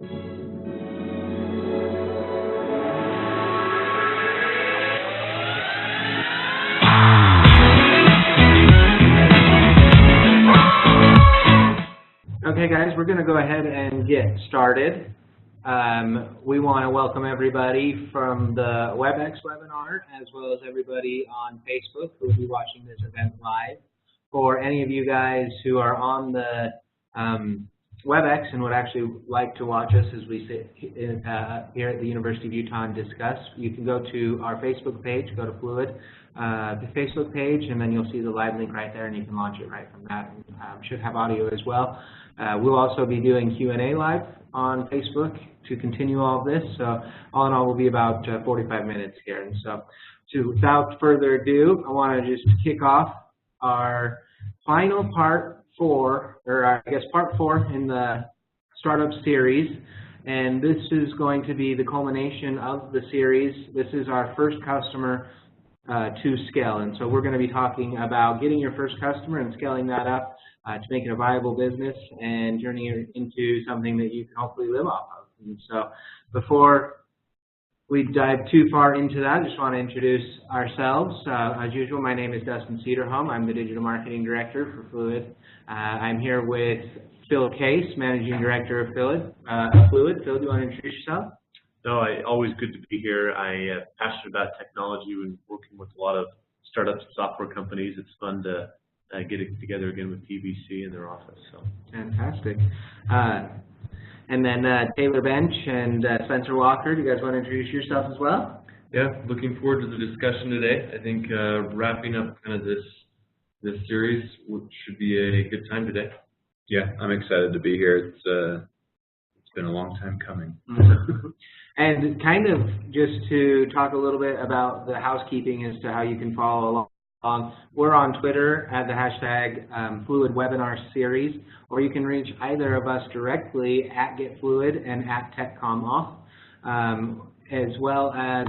Okay, guys, we're going to go ahead and get started. We want to welcome everybody from the WebEx webinar, as well as everybody on Facebook who will be watching this event live. For any of you guys who are on the WebEx and would actually like to watch us as we sit here at the University of Utah and discuss, you can go to our Facebook page, go to Fluid, the Facebook page, and then you'll see the live link right there, and you can launch it right from that. Should have audio as well. We'll also be doing Q&A live on Facebook to continue all of this. So all in all, we'll be about 45 minutes here. And so without further ado, I want to just kick off our final part 4, or I guess part 4 in the startup series. And this is going to be the culmination of the series. This is our first customer to scale. And so we're going to be talking about getting your first customer and scaling that up to make it a viable business and turning it into something that you can hopefully live off of. And so before we dive too far into that, I just want to introduce ourselves. As usual, my name is Dustin Cederholm. I'm the Digital Marketing Director for Fluid. I'm here with Phil Case, Managing Director of Fluid. Phil, do you want to introduce yourself? No, always good to be here. I'm passionate about technology and working with a lot of startups and software companies. It's fun to get it together again with TBC in their office. So fantastic. And then Taylor Bench and Spencer Walker, do you guys want to introduce yourself as well? Yeah, looking forward to the discussion today. I think wrapping up kind of this series should be a good time today. Yeah, I'm excited to be here. It's been a long time coming. And kind of just to talk a little bit about the housekeeping as to how you can follow along. We're on Twitter at the hashtag Fluid Webinar Series, or you can reach either of us directly at GetFluid and at TechComOff, as well as,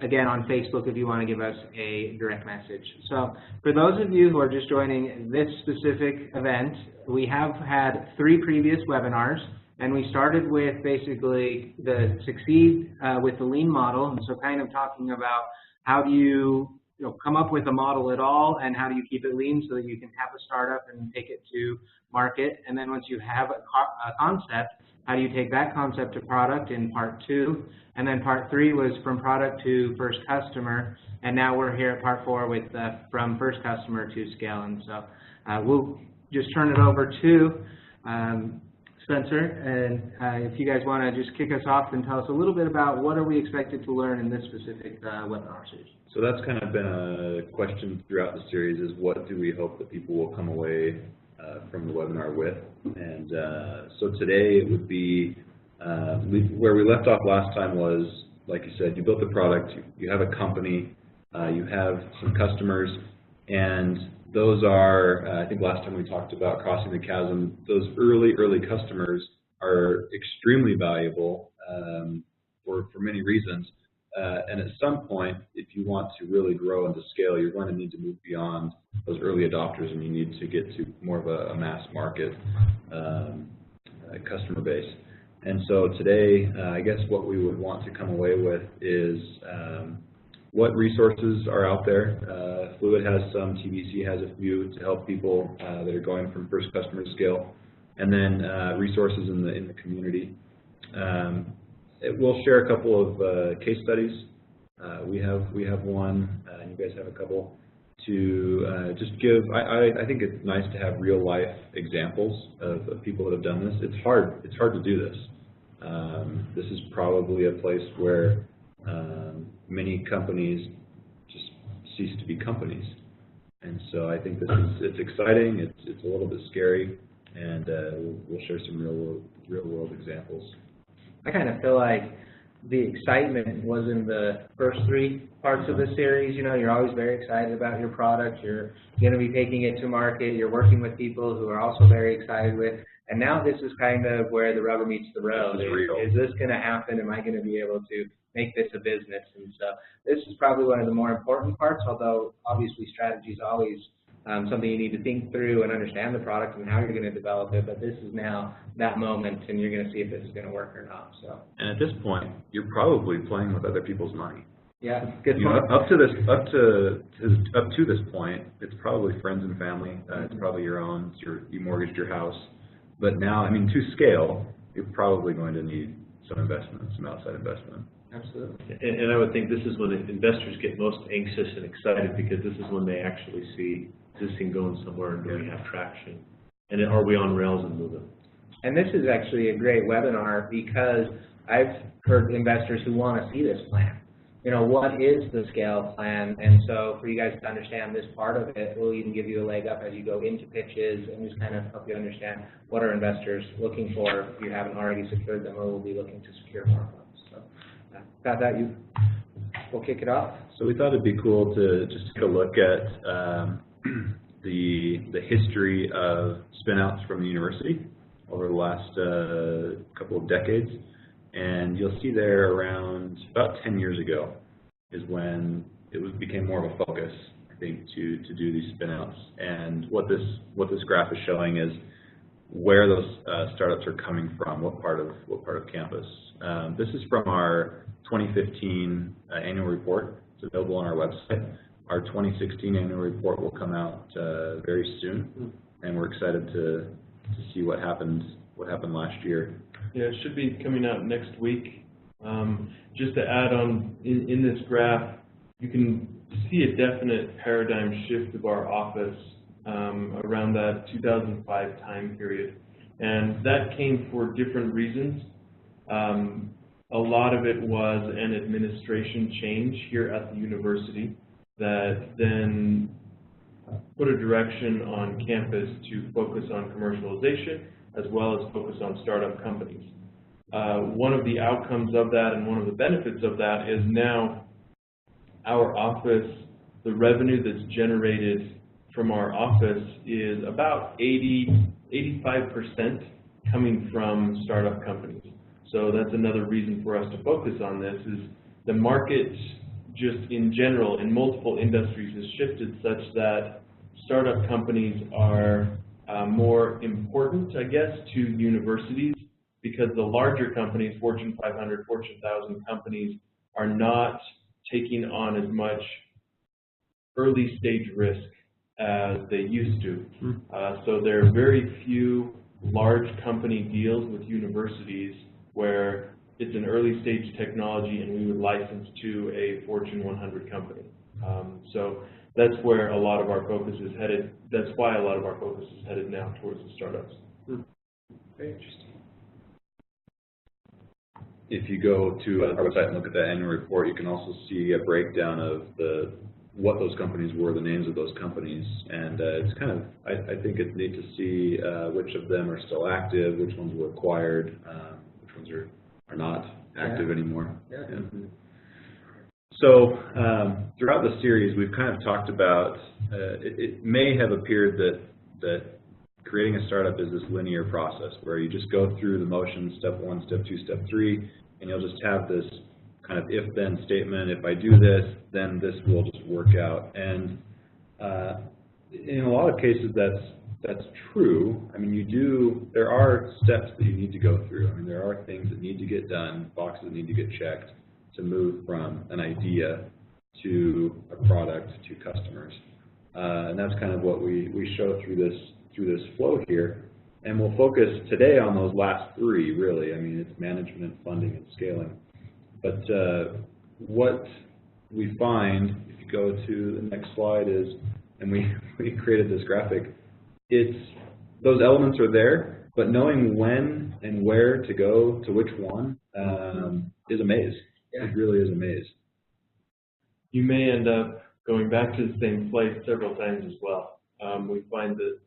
again, on Facebook if you want to give us a direct message. So for those of you who are just joining this specific event, we have had 3 previous webinars, and we started with basically the Succeed with the Lean model, and so kind of talking about how do you come up with a model at all, and how do you keep it lean so that you can have a startup and take it to market. And then once you have a concept, how do you take that concept to product in part 2. And then part 3 was from product to first customer. And now we're here at part 4 with from first customer to scale. And so we'll just turn it over to Spencer. And if you guys want to just kick us off and tell us a little bit about what are we expected to learn in this specific webinar series. So that's kind of been a question throughout the series, is what do we hope that people will come away from the webinar with. And so today it would be, where we left off last time was, like you said, you built the product, you have a company, you have some customers, and those are, I think last time we talked about crossing the chasm, those early customers are extremely valuable for many reasons. And at some point, if you want to really grow and to scale, you're going to need to move beyond those early adopters, and you need to get to more of a mass market customer base. And so today, I guess what we would want to come away with is what resources are out there. Fluid has some, TBC has a few to help people that are going from first customer to scale, and then resources in the community. We'll share a couple of case studies. We have one, and you guys have a couple, to just give. I think it's nice to have real life examples of people that have done this. It's hard to do this. This is probably a place where many companies just cease to be companies, and so I think it's exciting. It's a little bit scary, and we'll share some real world examples. I kind of feel like the excitement was in the first 3 parts of the series. You know, you're always very excited about your product. You're going to be taking it to market. You're working with people who are also very excited with. And now this is kind of where the rubber meets the road. Is this going to happen? Am I going to be able to make this a business? And so this is probably one of the more important parts, although obviously strategy is always something you need to think through and understand the product and how you're going to develop it, but this is now that moment, and you're going to see if this is going to work or not. So. And at this point, you're probably playing with other people's money. Yeah, good You know, point. up to this point, it's probably friends and family. It's probably your own. You mortgaged your house, but now, I mean, to scale, you're probably going to need some investment, some outside investment. Absolutely. And I would think this is when investors get most anxious and excited, because this is when they actually see this thing going somewhere and do we have traction, and are we on rails and moving. And this is actually a great webinar because I've heard investors who want to see this plan. You know, what is the scale plan? And so for you guys to understand this part of it, we'll even give you a leg up as you go into pitches and just kind of help you understand what are investors looking for if you haven't already secured them or will be looking to secure more funds. So got that, we'll kick it off. So we thought it'd be cool to just take a look at the history of spin-outs from the university over the last couple of decades. And you'll see there around about 10 years ago is when it became more of a focus, I think, to do these spin-outs. And what this graph is showing is where those startups are coming from, what part of campus. This is from our 2015 annual report. It's available on our website. Our 2016 annual report will come out very soon, and we're excited to see what happened last year. Yeah, it should be coming out next week. Just to add on, in this graph, you can see a definite paradigm shift of our office around that 2005 time period. And that came for different reasons. A lot of it was an administration change here at the university that then put a direction on campus to focus on commercialization as well as focus on startup companies. One of the outcomes of that and one of the benefits of that is now our office, the revenue that's generated from our office is about 85% coming from startup companies. So that's another reason for us to focus on this is the market just in general in multiple industries has shifted such that startup companies are more important, I guess, to universities because the larger companies, Fortune 500, Fortune 1000 companies, are not taking on as much early stage risk as they used to. So there are very few large company deals with universities where it's an early stage technology and we would license to a Fortune 100 company. So that's where a lot of our focus is headed. That's why a lot of our focus is headed now towards the startups. Very interesting. If you go to our website and look at that annual report, you can also see a breakdown of what those companies were, the names of those companies, and it's kind of, I think it's neat to see which of them are still active, which ones were acquired, which ones are not active anymore. Yeah. So throughout the series, we've kind of talked about, it may have appeared that creating a startup is this linear process where you just go through the motions, step 1, step 2, step 3, and you'll just have this kind of if-then statement. If I do this, then this will just work out. And in a lot of cases, that's true. I mean, there are steps that you need to go through. I mean, there are things that need to get done, boxes that need to get checked to move from an idea to a product to customers. And that's kind of what we show through this flow here. And we'll focus today on those last 3, really. I mean, it's management, funding, and scaling. But what we find, if you go to the next slide, is, and we created this graphic, those elements are there, but knowing when and where to go to which one is a maze. Yeah. It really is a maze. You may end up going back to the same place several times as well. We find that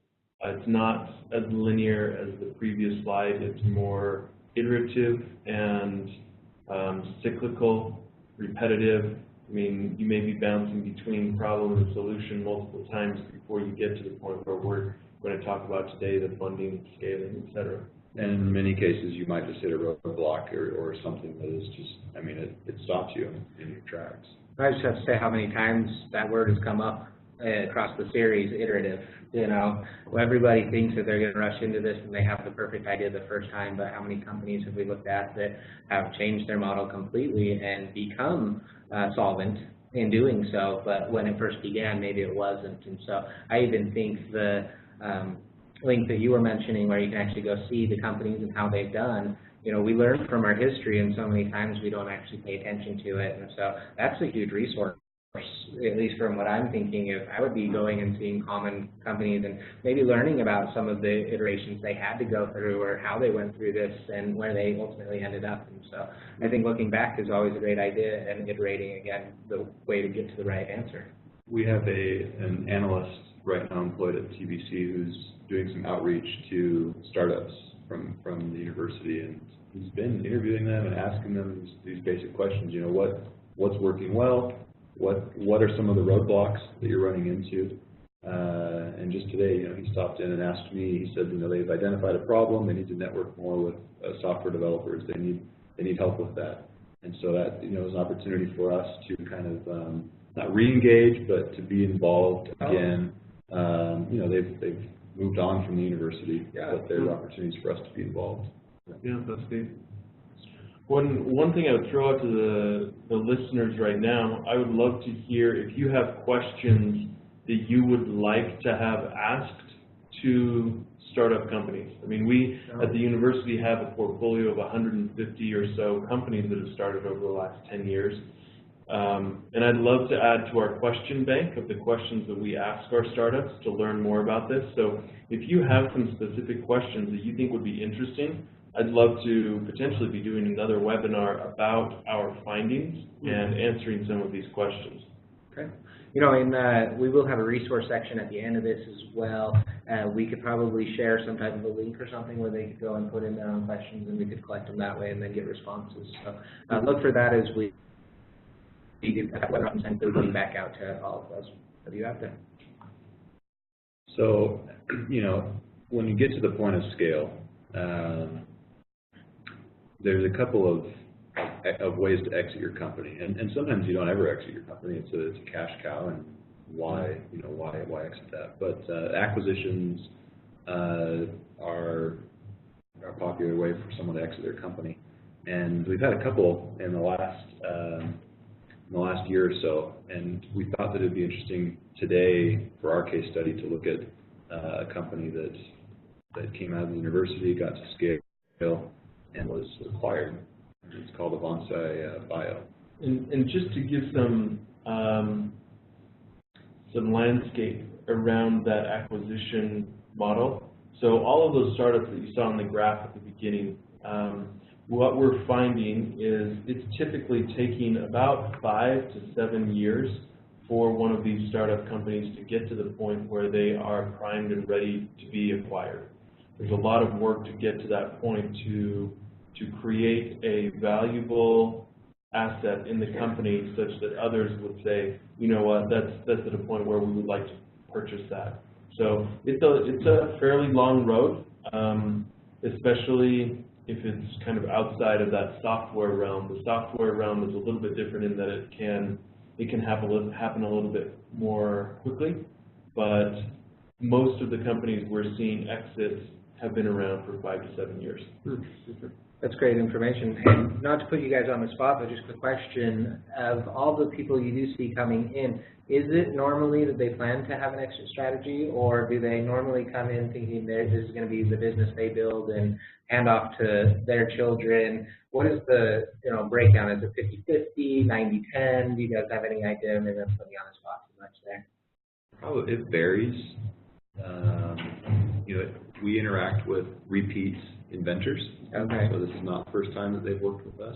it's not as linear as the previous slide. It's more iterative and cyclical, repetitive. I mean, you may be bouncing between problem and solution multiple times before you get to the point where we're going to talk about today, the funding, scaling, et cetera. And in many cases, you might just hit a roadblock or something that is just, I mean, it stops you in your tracks. I just have to say how many times that word has come up across the series, iterative. You know, everybody thinks that they're going to rush into this and they have the perfect idea the first time, but how many companies have we looked at that have changed their model completely and become solvent in doing so, but when it first began, maybe it wasn't. And so I even think the link that you were mentioning where you can actually go see the companies and how they've done, you know, we learn from our history, and so many times we don't actually pay attention to it. And so that's a huge resource, at least from what I'm thinking. If I would be going and seeing common companies and maybe learning about some of the iterations they had to go through or how they went through this and where they ultimately ended up. And so I think looking back is always a great idea, and iterating, again, the way to get to the right answer. We have an analyst right now employed at TBC who's doing some outreach to startups from the university, and he's been interviewing them and asking them these basic questions. You know, what's working well? What are some of the roadblocks that you're running into? And just today, you know, he stopped in and asked me. He said, you know, they've identified a problem. They need to network more with software developers. They need help with that. And so that, you know, is an opportunity for us to kind of not re-engage, but to be involved again. You know, they've moved on from the university, but there's opportunities for us to be involved. Yeah, that's good. One thing I would throw out to the listeners right now, I would love to hear if you have questions that you would like to have asked to startup companies. I mean, we at the university have a portfolio of 150 or so companies that have started over the last 10 years. And I'd love to add to our question bank of the questions that we ask our startups to learn more about this. So if you have some specific questions that you think would be interesting, I'd love to potentially be doing another webinar about our findings and answering some of these questions. Okay. You know, we will have a resource section at the end of this as well. We could probably share some type of a link or something where they could go and put in their own questions, and we could collect them that way and then get responses. So look for that as we get that webinar and send the link back out to all of us of you out there. So, you know, when you get to the point of scale, there's a couple of ways to exit your company, and sometimes you don't ever exit your company. It's a cash cow, and why exit that? But acquisitions are a popular way for someone to exit their company, and we've had a couple in the last year or so, and we thought that it'd be interesting today for our case study to look at a company that came out of the university, got to scale, and was acquired. It's called Avansci Bio. And just to give some landscape around that acquisition model. So all of those startups that you saw on the graph at the beginning, what we're finding is it's typically taking about 5 to 7 years for one of these startup companies to get to the point where they are primed and ready to be acquired. There's a lot of work to get to that point to create a valuable asset in the company such that others would say, you know what, that's at a point where we would like to purchase that. So it's a fairly long road, especially if it's kind of outside of that software realm. The software realm is a little bit different in that it can happen a little bit more quickly, but most of the companies we're seeing exit have been around for 5 to 7 years. That's great information. And not to put you guys on the spot, but just a question, of all the people you do see coming in, is it normally that they plan to have an exit strategy, or do they normally come in thinking this is going to be the business they build and hand off to their children? What is the breakdown? Is it 50-50, 90-10? Do you guys have any idea? Maybe I'm putting you on the spot too much there. Probably it varies. You know, we interact with repeat inventors. Okay. So this is not the first time that they've worked with us.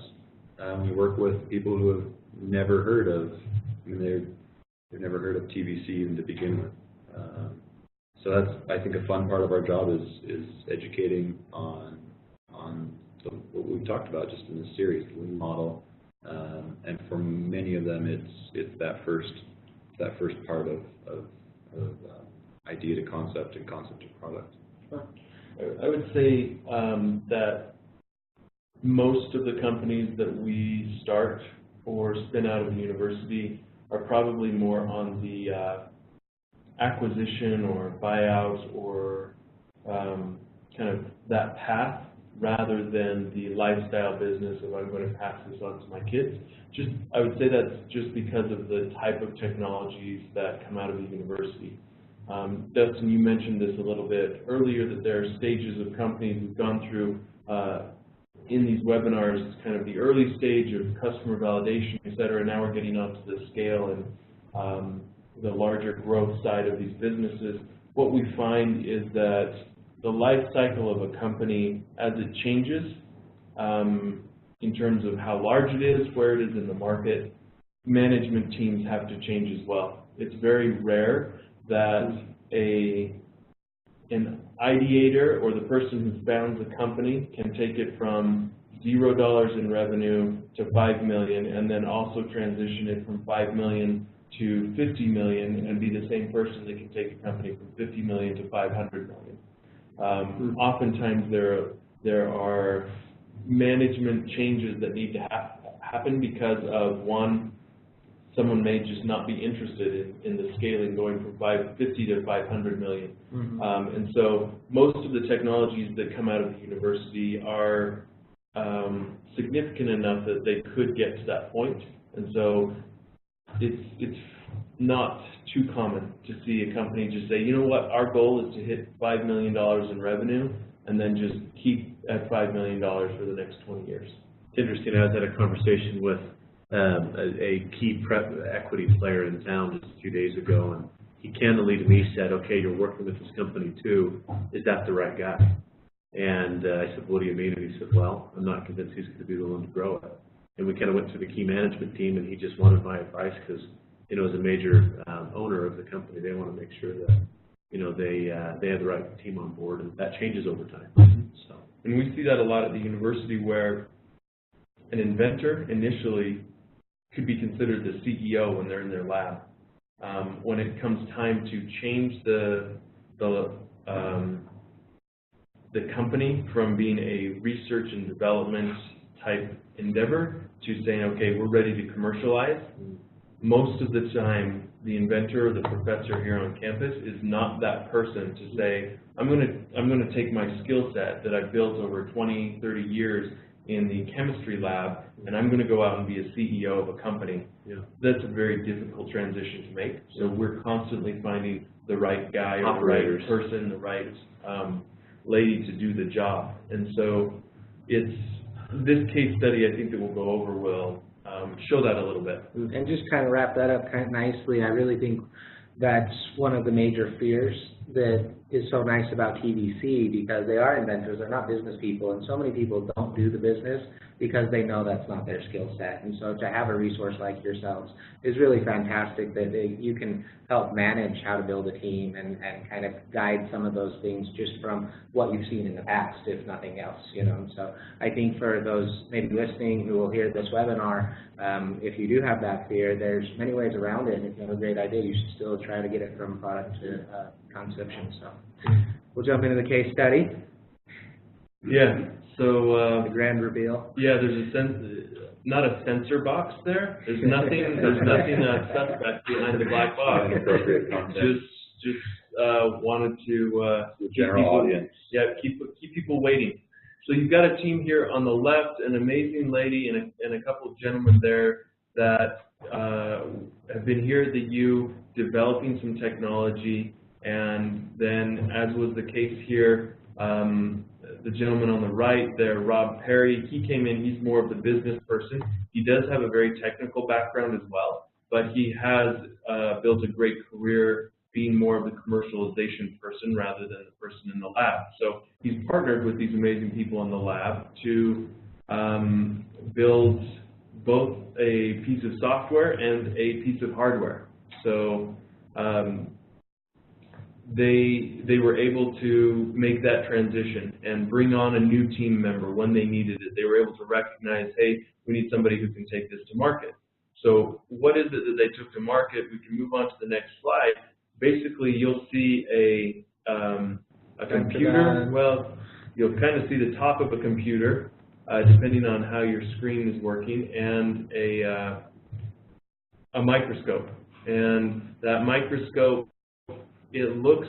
We work with people who have never heard of, they've never heard of TBC even to begin with. So that's, I think, a fun part of our job is educating on what we've talked about just in this series, the lean model. And for many of them, it's that first part of idea to concept and concept to product. I would say that most of the companies that we start or spin out of the university are probably more on the acquisition or buyout or kind of that path, rather than the lifestyle business of I'm going to pass this on to my kids. I would say that's just because of the type of technologies that come out of the university. Dustin, you mentioned this a little bit earlier, that there are stages of companies who've gone through in these webinars, kind of the early stage of customer validation, et cetera. Now we're getting onto the scale and the larger growth side of these businesses. What we find is that the life cycle of a company, as it changes, in terms of how large it is, where it is in the market, management teams have to change as well. It's very rare that an ideator or the person who founds a company can take it from $0 in revenue to $5 million, and then also transition it from $5 million to $50 million, and be the same person that can take a company from $50 million to $500 million. Oftentimes there are management changes that need to happen because of, one, someone may just not be interested in the scaling going from 50 to 500 million. And so most of the technologies that come out of the university are significant enough that they could get to that point. And so it's not too common to see a company just say, you know what, our goal is to hit $5 million in revenue, and then just keep at $5 million for the next 20 years. It's interesting, I was at a conversation with a key equity player in town just a few days ago, and he candidly to me said, okay, you're working with this company too, is that the right guy? And I said, what do you mean? And he said, well, I'm not convinced he's going to be the one to grow it. And we kind of went through the key management team, and he just wanted my advice because, you know, as a major owner of the company, they want to make sure that, you know, they have the right team on board, and that changes over time. So, and we see that a lot at the university, where an inventor initially could be considered the CEO when they're in their lab. When it comes time to change the company from being a research and development type endeavor to saying, okay, we're ready to commercialize, most of the time the inventor or the professor here on campus is not that person to say, I'm going to take my skill set that I've built over 20, 30 years in the chemistry lab, and I'm going to go out and be a CEO of a company. yeah. That's a very difficult transition to make. So we're constantly finding the right guy or the Operators. right person, the right lady to do the job. And so it's this case study, I think, that we'll go over will show that a little bit. And just kind of wrap that up kind of nicely, I really think that's one of the major fears that is so nice about TBC, because they are inventors, they're not business people, and so many people don't do the business because they know that's not their skill set. And so to have a resource like yourselves is really fantastic, that you can help manage how to build a team and kind of guide some of those things just from what you've seen in the past, if nothing else, you know. And so I think for those maybe listening who will hear this webinar, if you do have that fear, there's many ways around it, and if you have a great idea, you should still try to get it from product to conception. So we'll jump into the case study. Yeah. So the grand reveal. yeah, there's not a censor box there. There's nothing. There's nothing suspect behind the black box. Inappropriate content. Just wanted to The general audience. keep people waiting. So you've got a team here on the left, an amazing lady and a couple of gentlemen there that have been here at the U developing some technology, and then, as was the case here, the gentleman on the right there, Rob Perry, he came in, he's more of the business person. He does have a very technical background as well, but he has built a great career being more of the commercialization person rather than the person in the lab. So he's partnered with these amazing people in the lab to build both a piece of software and a piece of hardware. So they were able to make that transition and bring on a new team member when they needed it. They were able to recognize, hey, we need somebody who can take this to market. So what is it that they took to market? We can move on to the next slide. Basically, you'll see a computer. Well, you'll kind of see the top of a computer, depending on how your screen is working, and a microscope. And that microscope it looks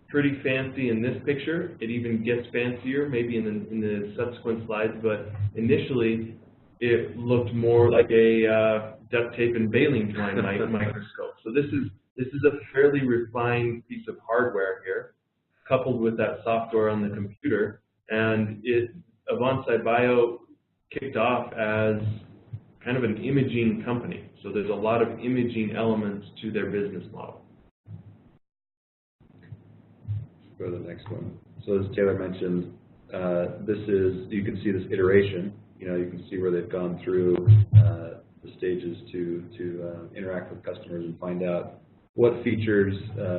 pretty fancy in this picture. It even gets fancier maybe in the subsequent slides, but initially it looked more like a duct tape and baling twine microscope. So this is a fairly refined piece of hardware here, coupled with that software on the computer, and Avansci Bio kicked off as kind of an imaging company. So there's a lot of imaging elements to their business model. Go to the next one. So as Taylor mentioned, you can see this iteration. You can see where they've gone through the stages to interact with customers and find out what features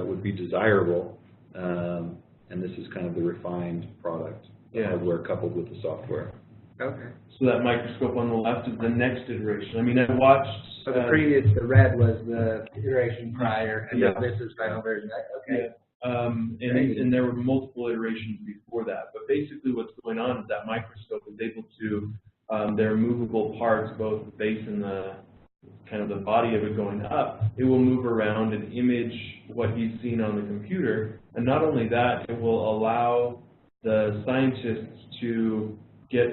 would be desirable. And this is kind of the refined product, hardware coupled with the software. Okay. So that microscope on the left is the next iteration. I mean, I watched. So the red was the iteration prior, and now this is final version. Okay. Yeah. And there were multiple iterations before that. But basically what's going on is that microscope is able to, their movable parts, both the base and the kind of the body of it going up, it will move around and image what he's seen on the computer. And not only that, it will allow the scientists to get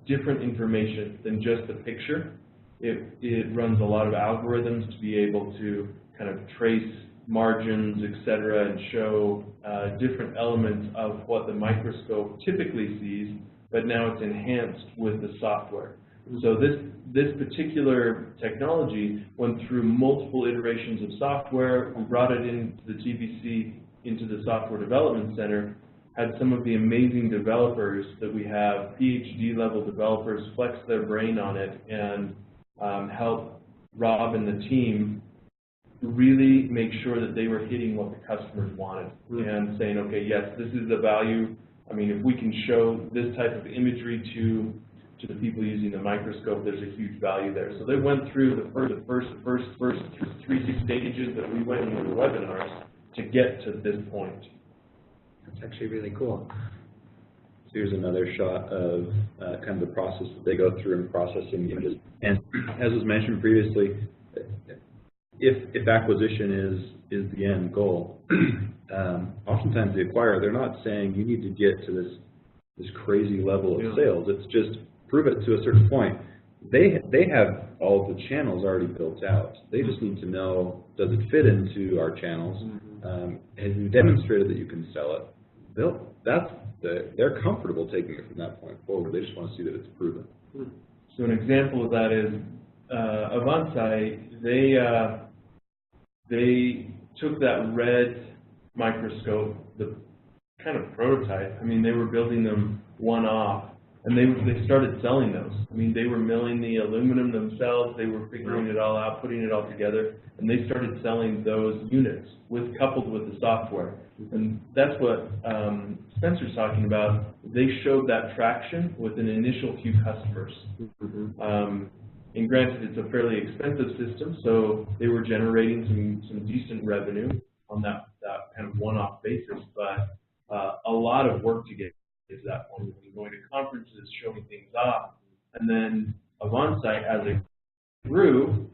different information than just the picture. It runs a lot of algorithms to be able to kind of trace margins, etc., and show different elements of what the microscope typically sees, but now it's enhanced with the software. So this particular technology went through multiple iterations of software. We brought it into the TVC, into the Software Development Center, had some of the amazing developers that we have, PhD level developers, flex their brain on it and help Rob and the team really make sure that they were hitting what the customers wanted and saying, okay, yes, this is the value. I mean, if we can show this type of imagery to the people using the microscope, there's a huge value there. So they went through the first 3 stages that we went into the webinars to get to this point. That's actually really cool. So here's another shot of kind of the process that they go through in processing images. And as was mentioned previously, if acquisition is the end goal, oftentimes the acquirer, they're not saying you need to get to this crazy level of sales. It's just prove it to a certain point. They have all of the channels already built out. They just need to know, does it fit into our channels? Have you demonstrated that you can sell it? They're comfortable taking it from that point forward. They just want to see that it's proven. So an example of that is Avansci. They took that red microscope, the kind of prototype. I mean, they were building them one-off, and they started selling those. I mean, they were milling the aluminum themselves. They were figuring it all out, putting it all together, and they started selling those units coupled with the software. And that's what Spencer's talking about. They showed that traction with an initial few customers. And granted, it's a fairly expensive system, so they were generating some decent revenue on that kind of one-off basis, but a lot of work to get to that point. Going to conferences, showing things off, and then Avansci, as it grew,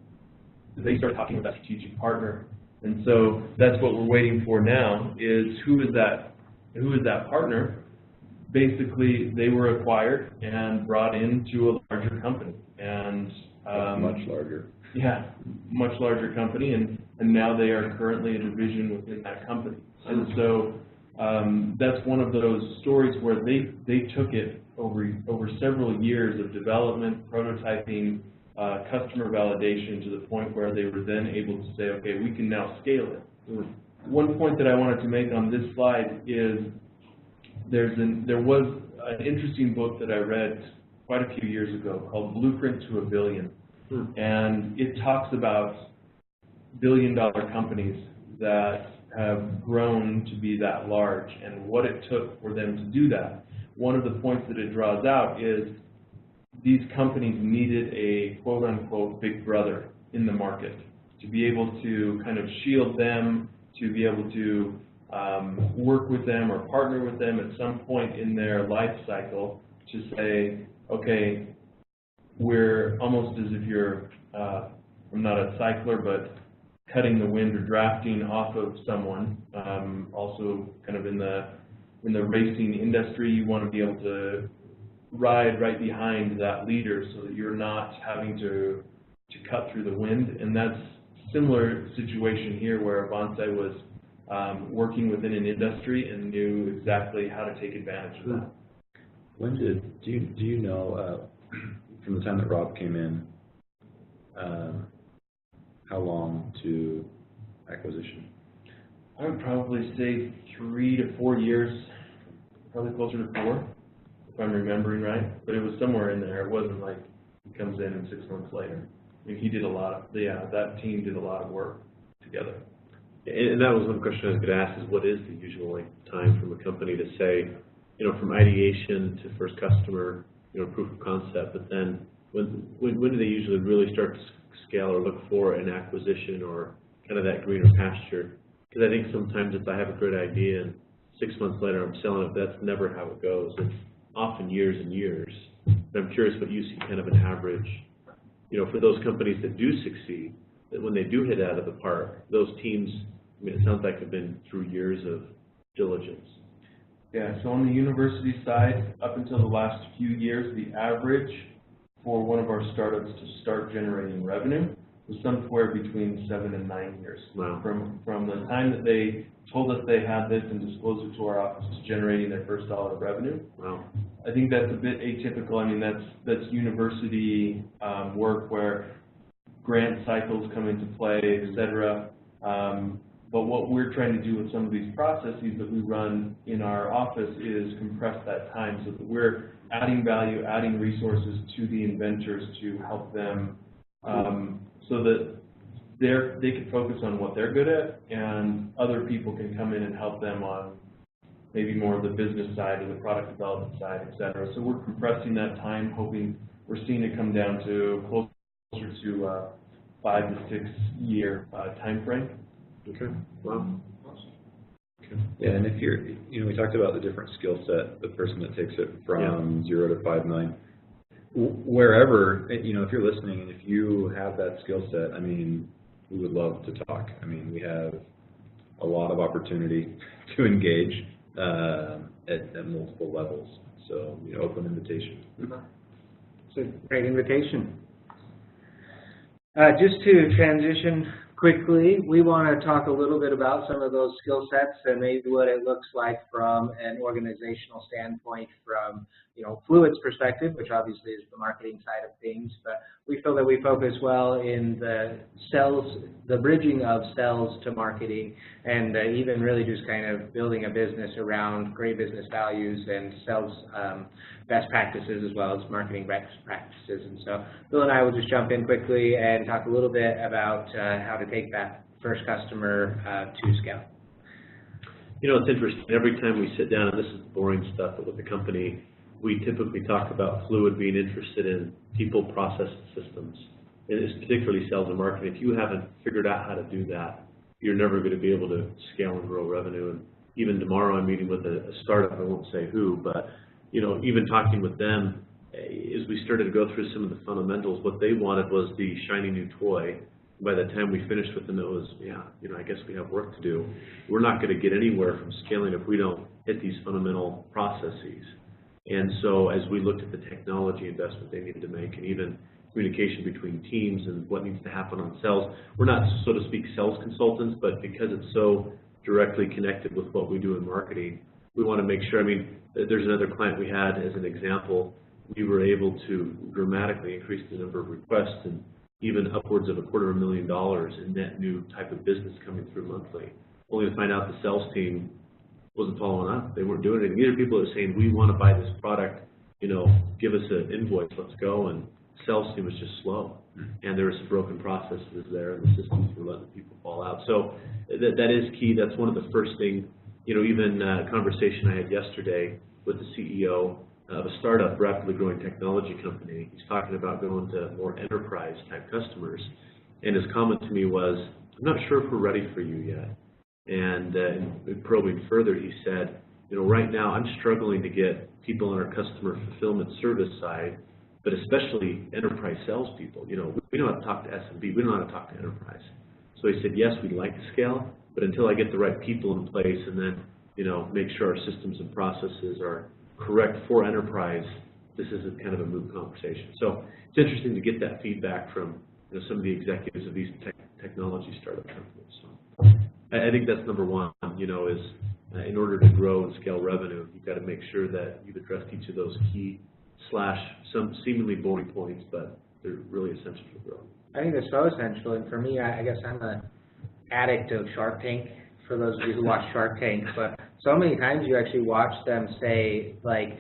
they started talking with that strategic partner. And so that's what we're waiting for now, is who is that partner? Basically, they were acquired and brought into a larger company. And much larger. Yeah, much larger company, and now they are currently a division within that company. And so that's one of those stories where they took it over several years of development, prototyping, customer validation, to the point where they were then able to say, okay, we can now scale it. One point that I wanted to make on this slide is there was an interesting book that I read quite a few years ago called Blueprint to a Billion. And it talks about billion-dollar companies that have grown to be that large and what it took for them to do that. One of the points that it draws out is these companies needed a quote-unquote big brother in the market to be able to kind of shield them, to be able to work with them or partner with them at some point in their life cycle to say, okay, we're almost as if you're, I'm not a cycler, but cutting the wind or drafting off of someone. Also, kind of in the racing industry, you want to be able to ride right behind that leader so that you're not having to cut through the wind. And that's a similar situation here where Bonsai was working within an industry and knew exactly how to take advantage of that. When do you know, from the time that Rob came in, how long to acquisition? I would probably say 3 to 4 years, probably closer to 4, if I'm remembering right. But it was somewhere in there. It wasn't like he comes in and 6 months later. I mean, he did a lot of, that team did a lot of work together. And that was one question I was going to ask, is what is the usual time from a company to say, from ideation to first customer, proof of concept, but then when do they usually really start to scale or look for an acquisition or kind of that greener pasture? Because I think sometimes if I have a great idea and 6 months later I'm selling it, that's never how it goes. It's often years and years. But I'm curious what you see kind of an average, for those companies that do succeed, that when they do hit out of the park, those teams, it sounds like have been through years of diligence. Yeah, so on the university side, up until the last few years, the average for one of our startups to start generating revenue was somewhere between 7 and 9 years. Wow. From the time that they told us they had this and disclosed it to our office to generating their first dollar of revenue. Wow. I think that's a bit atypical. I mean, that's university work where grant cycles come into play, et cetera. But what we're trying to do with some of these processes that we run in our office is compress that time so that we're adding value, adding resources to the inventors to help them so that they can focus on what they're good at, and other people can come in and help them on maybe more of the business side or the product development side, et cetera. So we're compressing that time, hoping we're seeing it come down to closer to 5 to 6 year time frame. Okay. Wow. Okay. Yeah, and if you're, we talked about the different skill set, the person that takes it from 0 to 5 million. Wherever, if you're listening and if you have that skill set, we would love to talk. We have a lot of opportunity to engage at multiple levels. So, open invitation. It's a great invitation. Just to transition quickly, we want to talk a little bit about some of those skill sets and maybe what it looks like from an organizational standpoint from, Fluid's perspective, which obviously is the marketing side of things, but we feel that we focus well in the bridging of sales to marketing, and even really just kind of building a business around great business values and sales best practices as well as marketing best practices. And so Bill and I will just jump in quickly and talk a little bit about how to take that first customer to scale. It's interesting. Every time we sit down, and this is the boring stuff, but with the company, we typically talk about Fluid being interested in people, process, and systems. And it's particularly sales and marketing. If you haven't figured out how to do that, you're never going to be able to scale and grow revenue. And even tomorrow I'm meeting with a startup, I won't say who, but even talking with them, as we started to go through some of the fundamentals, what they wanted was the shiny new toy. By the time we finished with them, it was, I guess we have work to do. We're not going to get anywhere from scaling if we don't hit these fundamental processes. And so as we looked at the technology investment they needed to make, and even communication between teams and what needs to happen on sales, we're not, so to speak, sales consultants, but because it's so directly connected with what we do in marketing, we want to make sure, there's another client we had as an example, we were able to dramatically increase the number of requests and even upwards of $250,000 in net new type of business coming through monthly, only to find out the sales team wasn't following up. They weren't doing anything. These are people that are saying, we want to buy this product, give us an invoice, let's go, and the sales team was just slow. And there were some broken processes there, and the systems were letting people fall out. So that is key. That's one of the first things, even a conversation I had yesterday with the CEO of a startup, rapidly growing technology company. He's talking about going to more enterprise-type customers. And his comment to me was, I'm not sure if we're ready for you yet. And probing further, he said, right now I'm struggling to get people on our customer fulfillment service side, but especially enterprise salespeople. We know how to talk to SMB. We don't know how to talk to enterprise. So he said, yes, we'd like to scale, but until I get the right people in place and then, make sure our systems and processes are correct for enterprise, this is a kind of a moot conversation. So it's interesting to get that feedback from some of the executives of these technology startup companies. So I think that's number one, is in order to grow and scale revenue, you've got to make sure that you've addressed each of those key / some seemingly boring points, but they're really essential for growth. I think they're so essential, and for me, I guess I'm an addict of Shark Tank, for those of you who watch Shark Tank, but so many times you actually watch them say, like,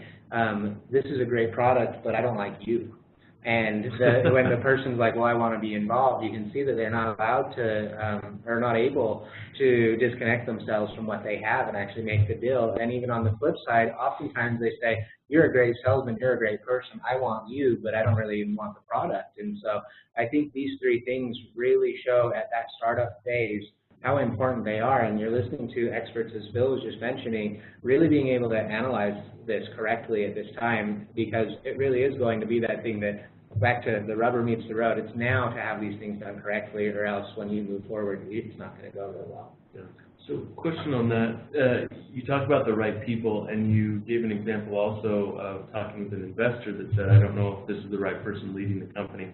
this is a great product, but I don't like you. And when the person's like, well, I want to be involved, you can see that they're not allowed to, or not able to disconnect themselves from what they have and actually make the deal. And even on the flip side, oftentimes they say, you're a great salesman, you're a great person, I want you, but I don't really even want the product. And so I think these three things really show at that startup phase how important they are, and you're listening to experts, as Phil was just mentioning, really being able to analyze this correctly at this time, because it really is going to be that thing that, back to the rubber meets the road, it's now to have these things done correctly, or else when you move forward, it's not going to go real well. Yeah. So question on that, you talked about the right people, and you gave an example also of talking with an investor that said, I don't know if this is the right person leading the company.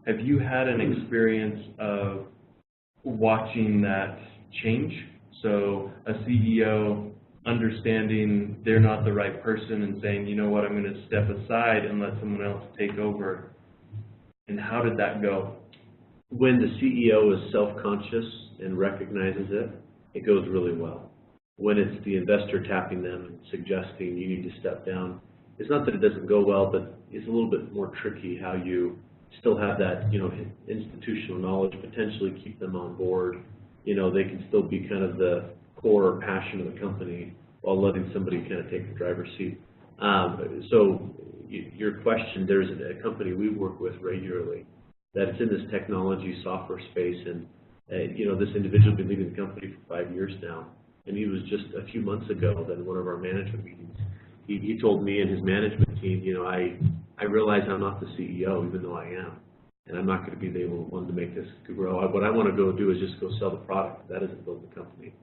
Have you had an experience of watching that change? So a CEO understanding they're not the right person and saying, you know what, I'm going to step aside and let someone else take over. And how did that go? When the CEO is self-conscious and recognizes it, it goes really well. When it's the investor tapping them and suggesting you need to step down, it's not that it doesn't go well, but it's a little bit more tricky how you still have that, institutional knowledge, potentially keep them on board. They can still be kind of the core passion of the company while letting somebody kind of take the driver's seat. So your question, there's a company we work with regularly that's in this technology software space, and this individual has been leading the company for 5 years now, and he was just a few months ago that in one of our management meetings, he told me and his management team, I realize I'm not the CEO, even though I am, and I'm not going to be the one to make this grow. What I want to go do is just go sell the product. That doesn't build the company.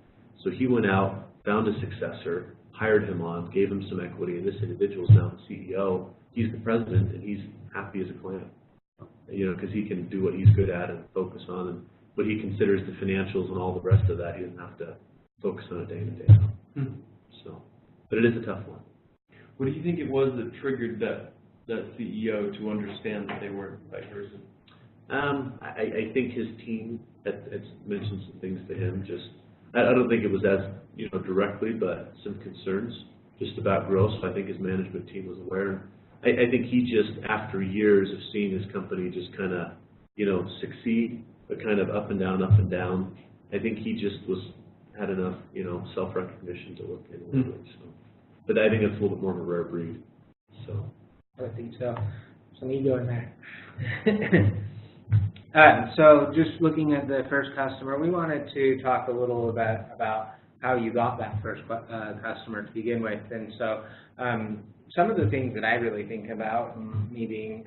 So he went out, found a successor, hired him on, gave him some equity, and this individual is now the CEO. He's the president, and he's happy as a clam, because he can do what he's good at and focus on, and what he considers the financials and all the rest of that, he doesn't have to focus on a day-to-day. So, but it is a tough one. What do you think it was that triggered that CEO to understand that they weren't the right person? I think his team had mentioned some things to him. I don't think it was as directly, but some concerns just about growth. So I think his management team was aware. I think he just, after years of seeing his company just kind of succeed, but kind of up and down. I think he just had enough self-recognition to look inwardly. So, but I think it's a little bit more of a rare breed. So. I think so. Some ego in there. So just looking at the first customer, we wanted to talk a little about how you got that first customer to begin with. And so some of the things that I really think about, me being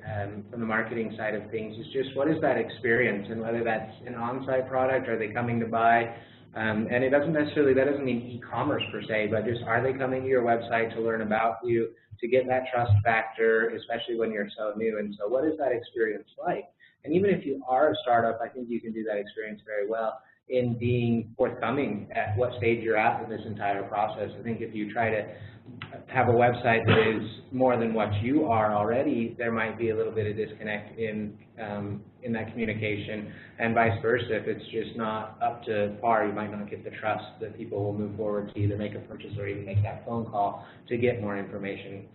from the marketing side of things, is just what is that experience, and whether that's an on-site product, are they coming to buy? And it doesn't necessarily, that doesn't mean e-commerce per se, but just are they coming to your website to learn about you, to get that trust factor, especially when you're so new. And so what is that experience like? And even if you are a startup, I think you can do that experience very well in being forthcoming at what stage you're at in this entire process. I think if you try to have a website that is more than what you are already, there might be a little bit of disconnect in that communication, and vice versa. If it's just not up to par, you might not get the trust that people will move forward to either make a purchase or even make that phone call to get more information.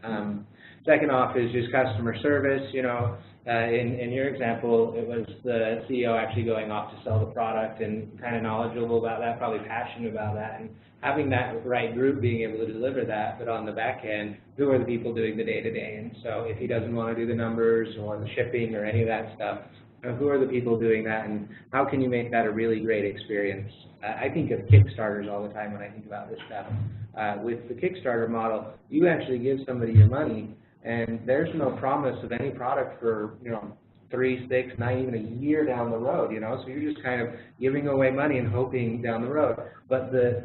Second off is just customer service. In your example, it was the CEO actually going off to sell the product and kind of knowledgeable about that, probably passionate about that, and having that right group being able to deliver that. But on the back end, who are the people doing the day-to-day? And so if he doesn't want to do the numbers or the shipping or any of that stuff, who are the people doing that, and how can you make that a really great experience? I think of Kickstarters all the time when I think about this stuff. With the Kickstarter model, you actually give somebody your money, and there's no promise of any product for 3, 6, 9, even a year down the road, you know, so you're just kind of giving away money and hoping down the road. But the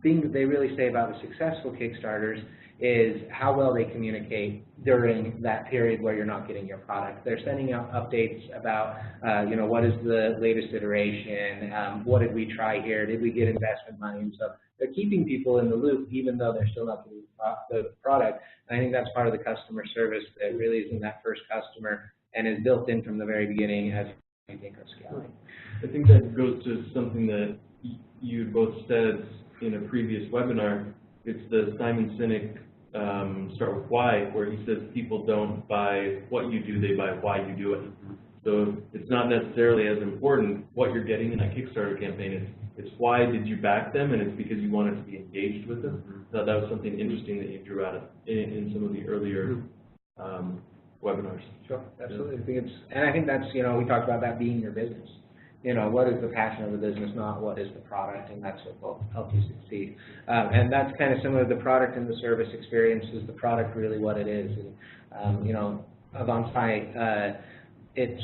thing that they really say about the successful Kickstarters is how well they communicate during that period where you're not getting your product. They're sending out updates about, you know, what is the latest iteration, what did we try here, did we get investment money, and so they're keeping people in the loop even though they're still not getting the product. And I think that's part of the customer service that really is in that first customer and is built in from the very beginning as you think of scaling. I think that goes to something that you both said in a previous webinar. It's the Simon Sinek Start With Why, where he says people don't buy what you do, they buy why you do it. So it's not necessarily as important what you're getting in a Kickstarter campaign. It's why did you back them, and it's because you wanted to be engaged with them. So that was something interesting that you drew out in some of the earlier webinars. Sure, absolutely. I think that's, you know, we talked about that being your business. You know, what is the passion of the business, not what is the product, and that's what will help you succeed. And that's kind of similar to the product and the service experience. Is the product really what it is? And, you know, Avansci, it's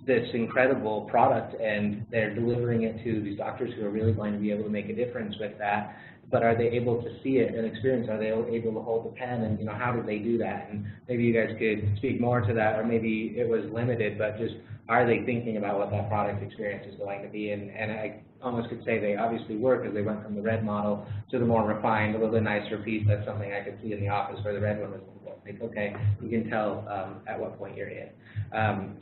this incredible product, and they're delivering it to these doctors who are really going to be able to make a difference with that. But are they able to see it and experience? Are they able to hold the pen? And, you know, how did they do that? And maybe you guys could speak more to that, or maybe it was limited, but just are they thinking about what that product experience is going to be? And I almost could say they obviously were, because they went from the red model to the more refined, a little bit nicer piece. That's something I could see in the office where the red one was like, okay, you can tell at what point you're in.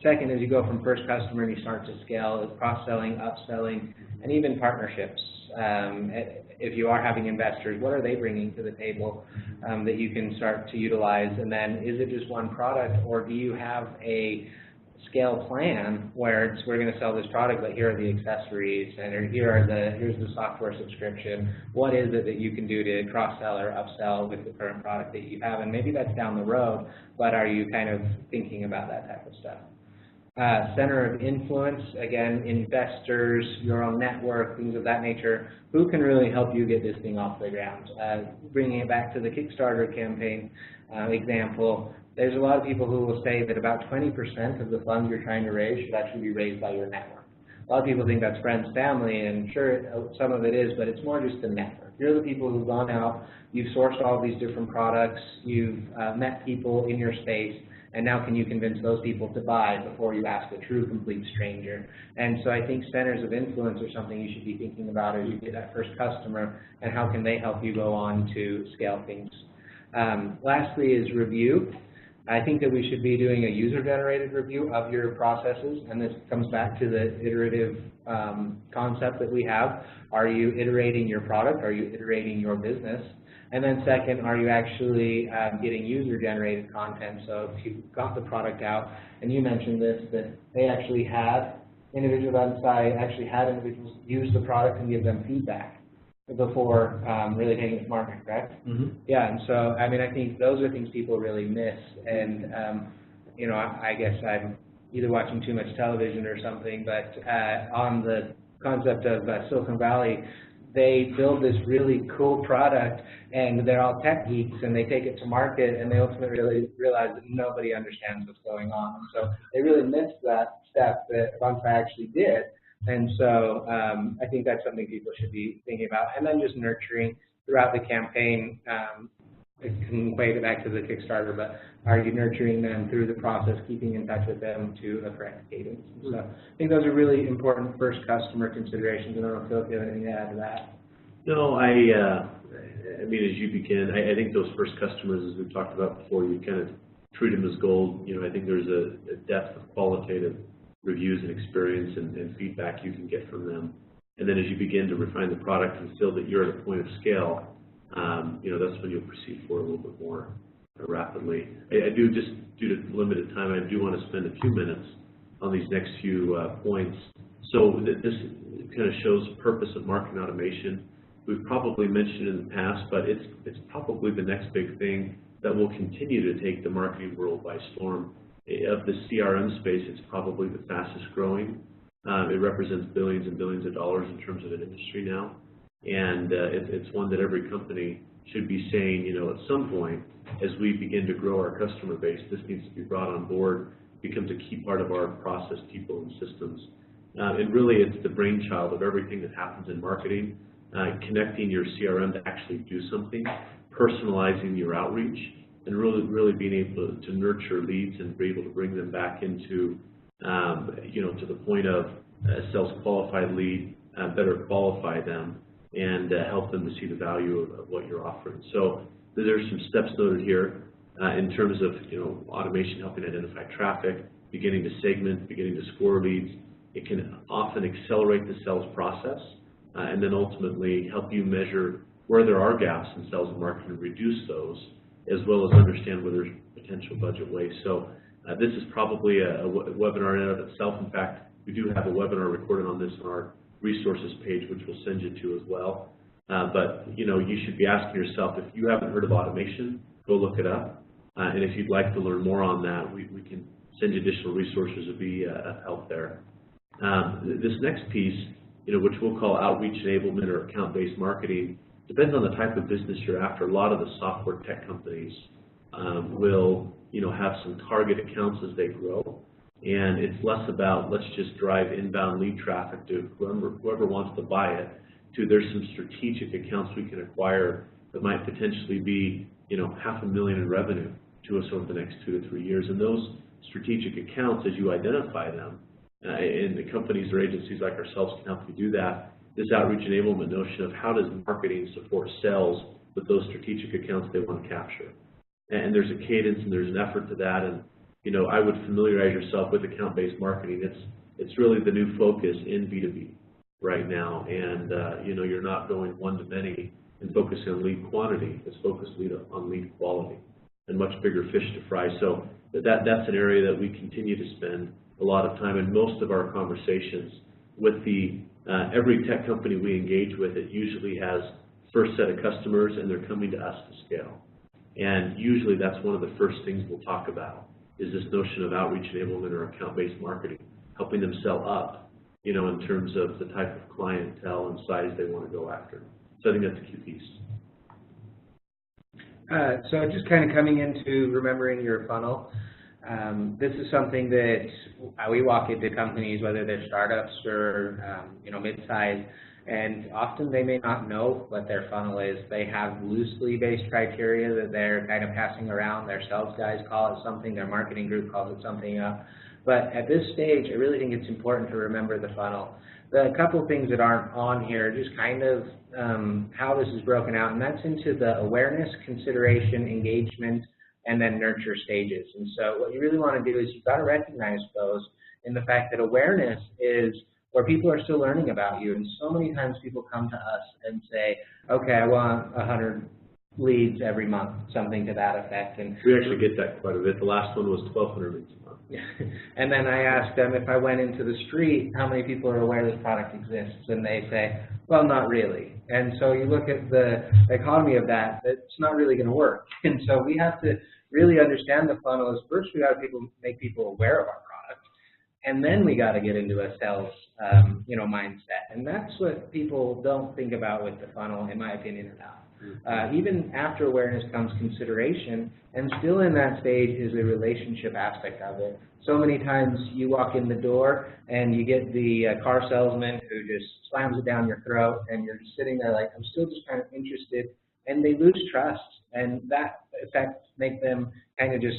Second is you go from first customer and you start to scale, cross-selling, upselling, and even partnerships. If you are having investors, what are they bringing to the table that you can start to utilize? And then is it just one product, or do you have a scale plan where we're going to sell this product, but here are the accessories, and here's the software subscription. What is it that you can do to cross-sell or upsell with the current product that you have? And maybe that's down the road, but are you kind of thinking about that type of stuff? Center of influence, again, investors, your own network, things of that nature. Who can really help you get this thing off the ground? Bringing it back to the Kickstarter campaign example, there's a lot of people who will say that about 20% of the funds you're trying to raise should actually be raised by your network. A lot of people think that's friends, family, and sure, some of it is, but it's more just the network. You're the people who've gone out, you've sourced all these different products, you've met people in your space, and now can you convince those people to buy before you ask a true complete stranger? And so I think centers of influence are something you should be thinking about as you get that first customer, and how can they help you go on to scale things. Lastly is review. I think that we should be doing a user-generated review of your processes, and this comes back to the iterative concept that we have. Are you iterating your product? Are you iterating your business? And then second, are you actually getting user-generated content? So if you got the product out, and you mentioned this, that they actually had, individuals outside actually had individuals use the product and give them feedback before really taking it to market, correct? Mm-hmm. Yeah, and so, I mean, I think those are things people really miss. And, you know, I guess I'm either watching too much television or something, but on the concept of Silicon Valley, they build this really cool product, and they're all tech geeks, and they take it to market, and they ultimately really realize that nobody understands what's going on. And so they really missed that step that Avansci actually did. And so I think that's something people should be thinking about. And then just nurturing throughout the campaign. I can equate it back to the Kickstarter, but are you nurturing them through the process, keeping in touch with them to a correct cadence? So I think those are really important first customer considerations. I don't know if Phil, you have anything to add to that. No, I mean, as you begin, I think those first customers, as we've talked about before, you kind of treat them as gold. You know, I think there's a depth of qualitative reviews and experience and feedback you can get from them. And then as you begin to refine the product and feel that you're at a point of scale, you know, that's when you'll proceed forward a little bit more rapidly. I do, just due to limited time, I do want to spend a few minutes on these next few points. So this kind of shows the purpose of marketing automation. We've probably mentioned in the past, but it's probably the next big thing that will continue to take the marketing world by storm. Of the CRM space, it's probably the fastest growing. It represents billions and billions of dollars in terms of an industry now. And it's one that every company should be saying, you know, at some point, as we begin to grow our customer base, this needs to be brought on board, becomes a key part of our process, people, and systems. And really, it's the brainchild of everything that happens in marketing, connecting your CRM to actually do something, personalizing your outreach, and really being able to nurture leads and be able to bring them back into, to the point of a sales qualified lead, better qualify them, and help them to see the value of what you're offering. So there's some steps noted here in terms of automation helping identify traffic, beginning to segment, beginning to score leads. It can often accelerate the sales process, and then ultimately help you measure where there are gaps in sales and marketing and reduce those, as well as understand where there's potential budget waste. So this is probably a webinar in and of itself. In fact, we do have a webinar recorded on this on our resources page, which we'll send you to as well. But you should be asking yourself, if you haven't heard of automation, go look it up. And if you'd like to learn more on that, we can send you additional resources to be of help there. This next piece, which we'll call outreach enablement or account-based marketing, depends on the type of business you're after. A lot of the software tech companies will have some target accounts as they grow, and it's less about let's just drive inbound lead traffic to whoever wants to buy it, to there's some strategic accounts we can acquire that might potentially be $500,000 in revenue to us over the next 2 to 3 years. And those strategic accounts, as you identify them, and the companies or agencies like ourselves can help you do that, this outreach enablement notion of how does marketing support sales with those strategic accounts they want to capture. And there's a cadence and there's an effort to that, and I would familiarize yourself with account-based marketing. It's really the new focus in B2B right now, and you're not going one-to-many and focusing on lead quantity. It's focused on lead quality and much bigger fish to fry. So that's an area that we continue to spend a lot of time in. Most of our conversations with every tech company we engage with, it usually has first set of customers and they're coming to us to scale. And usually that's one of the first things we'll talk about, is this notion of outreach enablement or account-based marketing, helping them sell up, in terms of the type of clientele and size they want to go after. So I think that's a key piece. So just kind of coming into remembering your funnel, this is something that we walk into companies, whether they're startups or mid-size, and often they may not know what their funnel is. They have loosely based criteria that they're kind of passing around. Their sales guys call it something, their marketing group calls it something else. But at this stage, I really think it's important to remember the funnel. The couple of things that aren't on here, just kind of how this is broken out, and that's into the awareness, consideration, engagement, and then nurture stages. And so what you really want to do is you've got to recognize those in the fact that awareness is where people are still learning about you. And so many times people come to us and say, okay, I want 100 leads every month, something to that effect. And we actually get that quite a bit. The last one was 1,200 leads a month. And then I ask them, if I went into the street, how many people are aware this product exists? And they say, well, not really. And so you look at the economy of that, it's not really going to work. And so we have to really understand the funnel is first we got to make people aware of our product, and then we got to get into a sales mindset. And that's what people don't think about with the funnel, in my opinion, enough. Even after awareness comes consideration, and still in that stage is a relationship aspect of it. So many times you walk in the door and you get the car salesman who just slams it down your throat, and you're just sitting there like, I'm still just kind of interested, and they lose trust, and that effect make them kind of just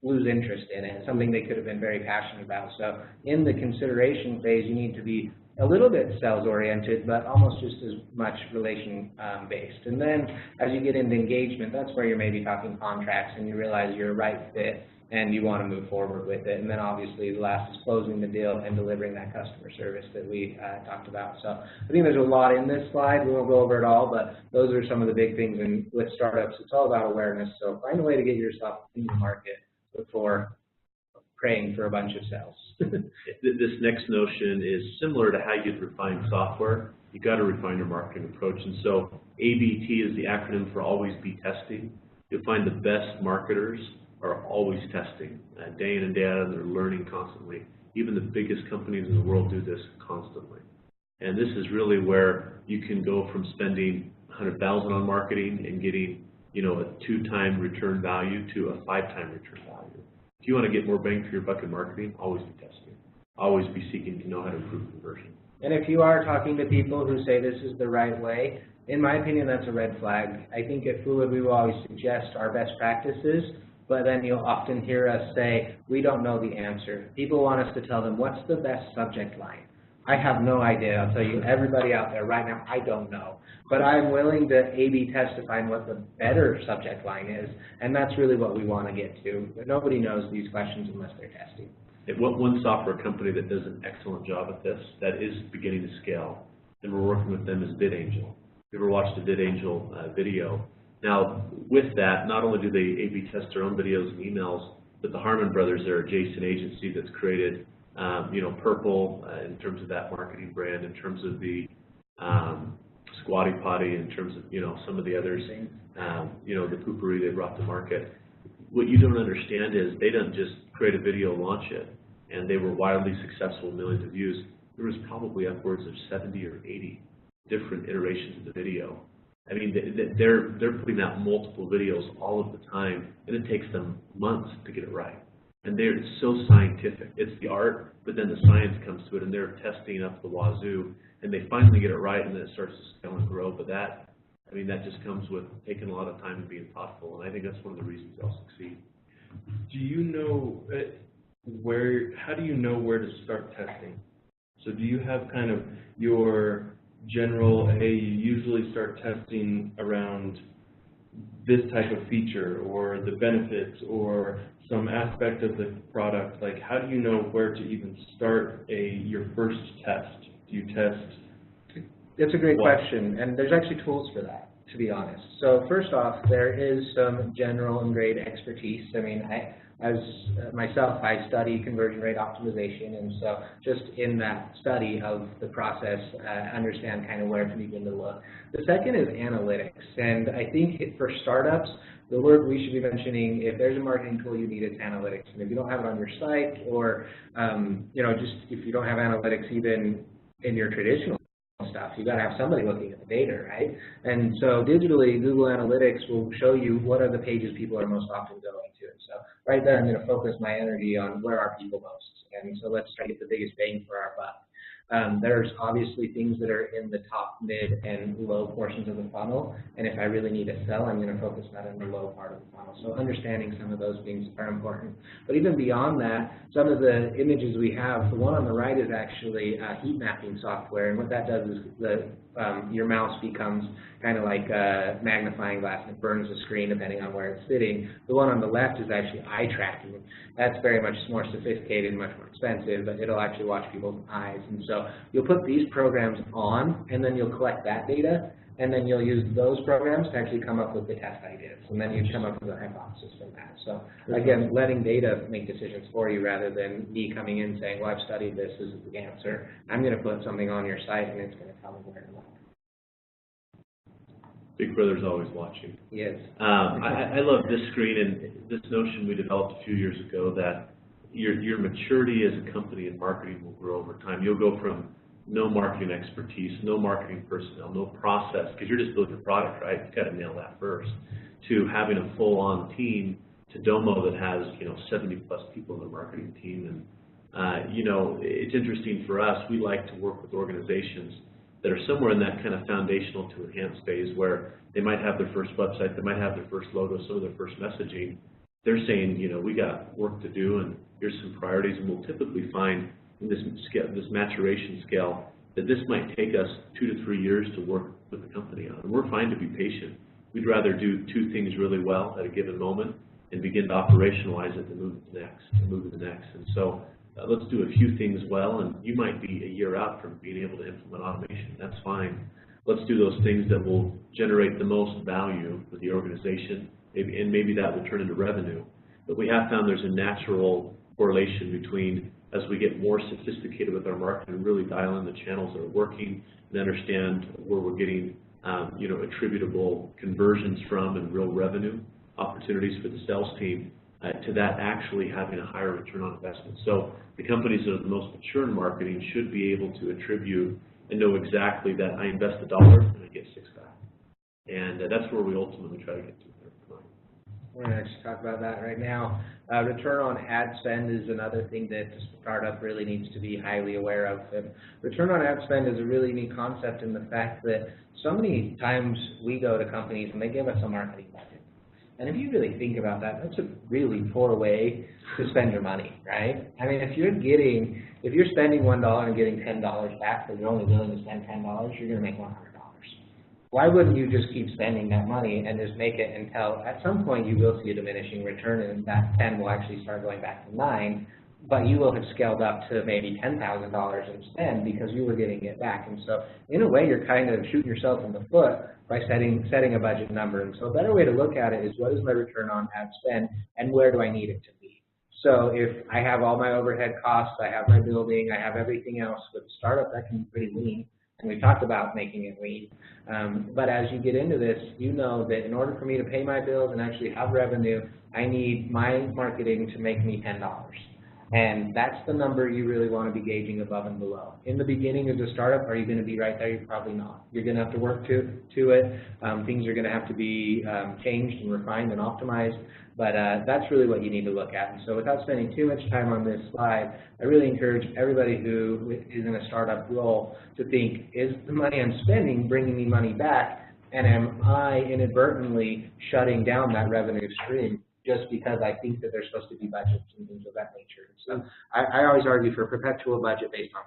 lose interest in it, something they could have been very passionate about. So in the consideration phase, you need to be a little bit sales-oriented, but almost just as much relation-based. And then as you get into engagement, that's where you're maybe talking contracts and you realize you're a right fit and you want to move forward with it. And then obviously the last is closing the deal and delivering that customer service that we talked about. So I think there's a lot in this slide. We won't go over it all, but those are some of the big things. And with startups, it's all about awareness. So find a way to get yourself in the market before praying for a bunch of sales. This next notion is similar to how you'd refine software. You've got to refine your marketing approach. And so ABT is the acronym for always be testing. You'll find the best marketers are always testing, day in and day out, and they're learning constantly. Even the biggest companies in the world do this constantly. And this is really where you can go from spending $100,000 on marketing and getting a 2-time return value to a 5-time return value. If you want to get more bang for your buck in marketing, always be testing. Always be seeking to know how to improve conversion. And if you are talking to people who say this is the right way, in my opinion, that's a red flag. I think at Fluid we will always suggest our best practices, but then you'll often hear us say, we don't know the answer. People want us to tell them, what's the best subject line? I have no idea. I'll tell you, everybody out there right now, I don't know. But I'm willing to A/B test to find what the better subject line is, and that's really what we want to get to. But nobody knows these questions unless they're testing. One software company that does an excellent job at this, that is beginning to scale, and we're working with them, is VidAngel. If you ever watched the VidAngel video? Now, with that, not only do they A/B test their own videos and emails, but the Harmon Brothers, their adjacent agency that's created, Purple in terms of that marketing brand, in terms of the Squatty Potty, in terms of, some of the others, the Poopery they brought to market. What you don't understand is they don't just create a video, launch it, and they were wildly successful, millions of views. There was probably upwards of 70 or 80 different iterations of the video. I mean, they're putting out multiple videos all of the time, and it takes them months to get it right. And they're so scientific. It's the art, but then the science comes to it, and they're testing up the wazoo, and they finally get it right, and then it starts to scale and grow. But that just comes with taking a lot of time and being thoughtful, and I think that's one of the reasons they'll succeed. Do you know how do you know where to start testing? So do you have kind of your general, hey, you usually start testing around this type of feature or the benefits or some aspect of the product? Like, how do you know where to even start your first test? Do you test? It's a great question, and there's actually tools for that, to be honest. So first off, there is some general and grade expertise. I mean, as myself, I study conversion rate optimization, and so just in that study of the process, understand kind of where to begin to look. The second is analytics, and I think for startups, the word we should be mentioning, if there's a marketing tool you need, it's analytics. And if you don't have it on your site, or just if you don't have analytics even in your traditional stuff, you got to have somebody looking at the data, right? And so digitally, Google Analytics will show you what are the pages people are most often going to. So right there, I'm going to focus my energy on where are people most. And so let's try to get the biggest bang for our buck. There's obviously things that are in the top, mid, and low portions of the funnel, and if I really need to sell, I'm going to focus that in the low part of the funnel. So understanding some of those things are important. But even beyond that, some of the images we have, the one on the right is actually heat mapping software, and what that does is your mouse becomes kind of like a magnifying glass, and it burns the screen depending on where it's sitting. The one on the left is actually eye tracking. That's very much more sophisticated and much more expensive, but it'll actually watch people's eyes. And so you'll put these programs on, and then you'll collect that data, and then you'll use those programs to actually come up with the test ideas, and then you come up with a hypothesis from that. So again, letting data make decisions for you rather than me coming in saying, well, I've studied this, this is the answer. I'm going to put something on your site, and it's going to tell me where to look. Big Brother's always watching. Yes. I love this screen and this notion we developed a few years ago that your maturity as a company in marketing will grow over time. You'll go from no marketing expertise, no marketing personnel, no process, because you're just building a product, right? You've got to nail that first, to having a full-on team, to Domo that has 70-plus people in the marketing team. And it's interesting for us. We like to work with organizations that are somewhere in that kind of foundational to enhance phase where they might have their first website, they might have their first logo, some of their first messaging. They're saying, we got work to do, and here's some priorities, and we'll typically find in this maturation scale that this might take us 2 to 3 years to work with the company on. And we're fine to be patient. We'd rather do 2 things really well at a given moment and begin to operationalize it and move to the next. And so let's do a few things well, and you might be a year out from being able to implement automation. That's fine. Let's do those things that will generate the most value for the organization, and maybe that will turn into revenue. But we have found there's a natural correlation between, as we get more sophisticated with our marketing, and really dial in the channels that are working and understand where we're getting attributable conversions from and real revenue opportunities for the sales team, to that actually having a higher return on investment. So the companies that are the most mature in marketing should be able to attribute and know exactly that I invest $1 and I get $6 back. And that's where we ultimately try to get to with our client. We're going to actually talk about that right now. Return on ad spend is another thing that the startup really needs to be highly aware of. And return on ad spend is a really neat concept in the fact that so many times we go to companies and they give us a marketing budget. And if you really think about that, that's a really poor way to spend your money, right? I mean, if you're spending $1 and getting $10 back, but you're only willing to spend $10, you're going to make $100. Why wouldn't you just keep spending that money and just make it until at some point you will see a diminishing return and that 10 will actually start going back to 9, but you will have scaled up to maybe $10,000 in spend because you were getting it back. And so in a way you're kind of shooting yourself in the foot by setting a budget number. And so a better way to look at it is what is my return on ad spend and where do I need it to be? So if I have all my overhead costs, I have my building, I have everything else, with a startup that can be pretty lean. And we talked about making it lean. But as you get into this, you know that in order for me to pay my bills and actually have revenue, I need my marketing to make me $10. And that's the number you really want to be gauging above and below. In the beginning of the startup, are you going to be right there? You're probably not. You're going to have to work to it. Things are going to have to be changed and refined and optimized. But that's really what you need to look at. And so without spending too much time on this slide, I really encourage everybody who is in a startup role to think, is the money I'm spending bringing me money back? And am I inadvertently shutting down that revenue stream just because I think that there's supposed to be budgets and things of that nature? So I always argue for a perpetual budget based on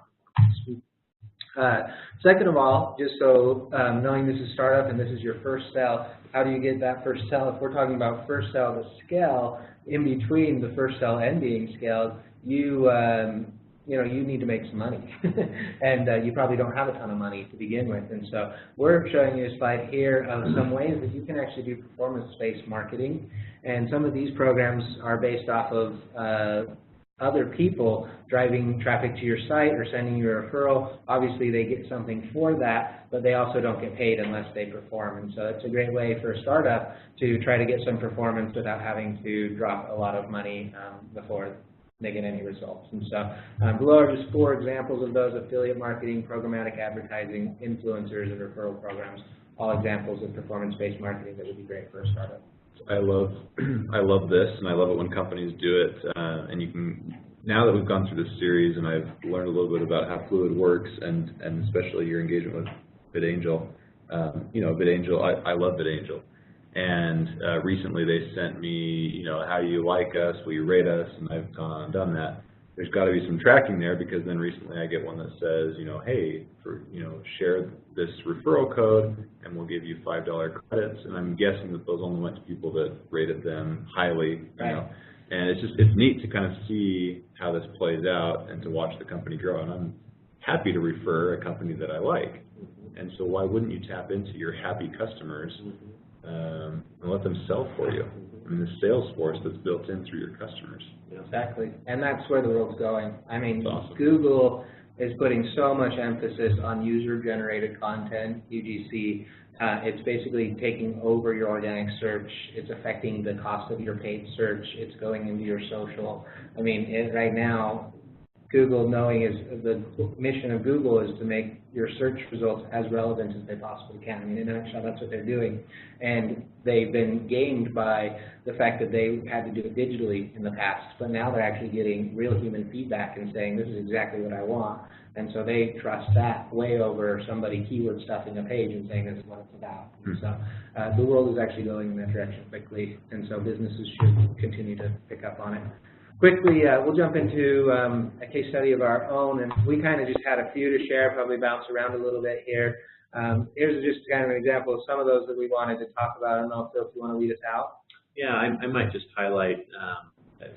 performance. Second of all, just so knowing this is startup and this is your first sell, how do you get that first sell? If we're talking about first sell to scale, in between the first sell and being scaled, you need to make some money, and you probably don't have a ton of money to begin with. And so we're showing you a slide here of some ways that you can actually do performance-based marketing, and some of these programs are based off of other people driving traffic to your site or sending you a referral. Obviously they get something for that, but they also don't get paid unless they perform. And so it's a great way for a startup to try to get some performance without having to drop a lot of money before they get any results. And so below are just 4 examples of those: affiliate marketing, programmatic advertising, influencers, and referral programs, all examples of performance-based marketing that would be great for a startup. I love this, and I love it when companies do it. And you can, now that we've gone through this series and I've learned a little bit about how Fluid works, and especially your engagement with VidAngel. VidAngel, I love VidAngel. And recently they sent me, how do you like us? Will you rate us? And I've gone on and done that. There's got to be some tracking there, because then recently I get one that says, hey, share this referral code and we'll give you $5 credits. And I'm guessing that those only went to people that rated them highly, And it's neat to kind of see how this plays out and to watch the company grow. And I'm happy to refer a company that I like. And so why wouldn't you tap into your happy customers and let them sell for you? I mean, the sales force that's built in through your customers. Exactly, and that's where the world's going. I mean, awesome. Google is putting so much emphasis on user-generated content, UGC. It's basically taking over your organic search. It's affecting the cost of your paid search. It's going into your social. I mean, right now, Google, knowing is the mission of Google is to make your search results as relevant as they possibly can. I mean, in a nutshell, that's what they're doing. And they've been gamed by the fact that they had to do it digitally in the past, but now they're actually getting real human feedback and saying, this is exactly what I want. And so they trust that way over somebody keyword stuffing a page and saying this is what it's about. And so the world is actually going in that direction quickly, and so businesses should continue to pick up on it. Quickly, we'll jump into a case study of our own, and we kind of just had a few to share, probably bounce around a little bit here. Here's just kind of an example of some of those that we wanted to talk about. I don't know, Phil, if you want to lead us out. Yeah, I might just highlight,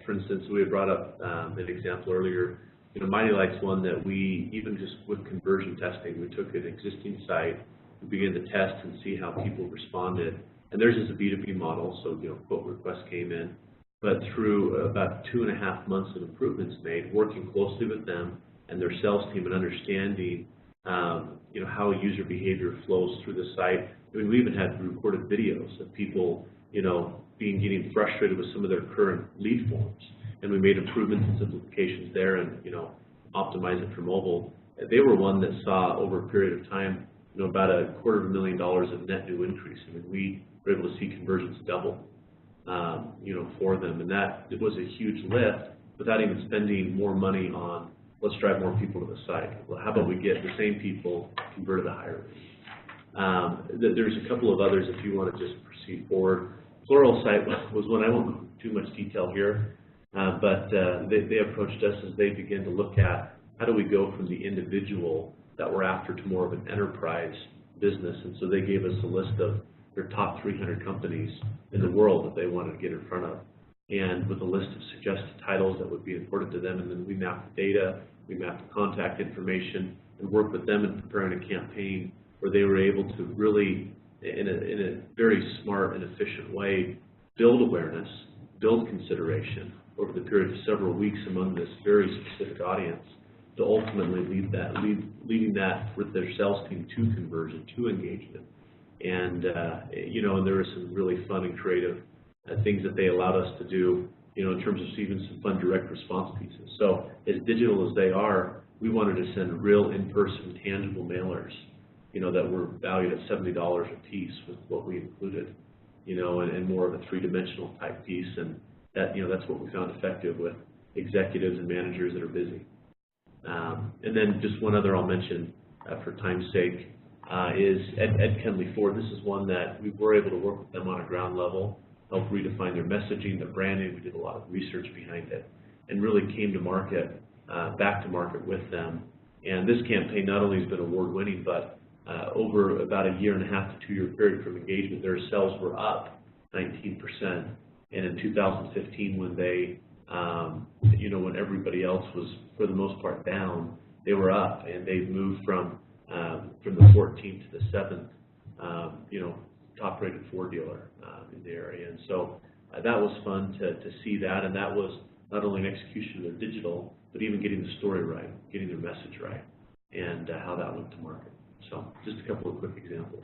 for instance, we had brought up an example earlier. Mighty Light's one that we, even just with conversion testing, we took an existing site, we began to test and see how people responded. And theirs is a B2B model, so quote requests came in. But through about 2.5 months of improvements made, working closely with them and their sales team and understanding, how user behavior flows through the site. I mean, we even had recorded videos of people, getting frustrated with some of their current lead forms, and we made improvements and simplifications there, and optimize it for mobile. They were one that saw over a period of time, about $250,000 of net new increase. I mean, we were able to see conversions double. for them. And that it was a huge lift without even spending more money on, let's drive more people to the site. Well, how about we get the same people converted to higher rates? There's a couple of others if you want to just proceed forward. Pluralsight was one. I won't go into too much detail here, but they approached us as they began to look at how do we go from the individual that we're after to more of an enterprise business. And so they gave us a list of their top 300 companies in the world that they wanted to get in front of, and with a list of suggested titles that would be important to them. And then we mapped the data, we mapped the contact information, and worked with them in preparing a campaign where they were able to really, in a very smart and efficient way, build awareness, build consideration over the period of several weeks among this very specific audience, to ultimately leading that with their sales team to conversion, to engagement. And and there were some really fun and creative things that they allowed us to do, in terms of even some fun direct response pieces. So as digital as they are, we wanted to send real in-person tangible mailers, that were valued at $70 a piece with what we included, and more of a three-dimensional type piece. And that, that's what we found effective with executives and managers that are busy. And then just one other I'll mention for time's sake is Ed Kenley Ford. This is one that we were able to work with them on a ground level, help redefine their messaging, their branding. We did a lot of research behind it, and really came to market, back to market with them. And this campaign not only has been award-winning, but over about a 1.5 to 2 year period from engagement, their sales were up 19%. And in 2015, when they, when everybody else was for the most part down, they were up, and they've moved from the 14th to the 7th, top-rated Ford dealer in the area. And so that was fun to see that, and that was not only an execution of their digital, but even getting the story right, getting their message right, and how that went to market. So just a couple of quick examples.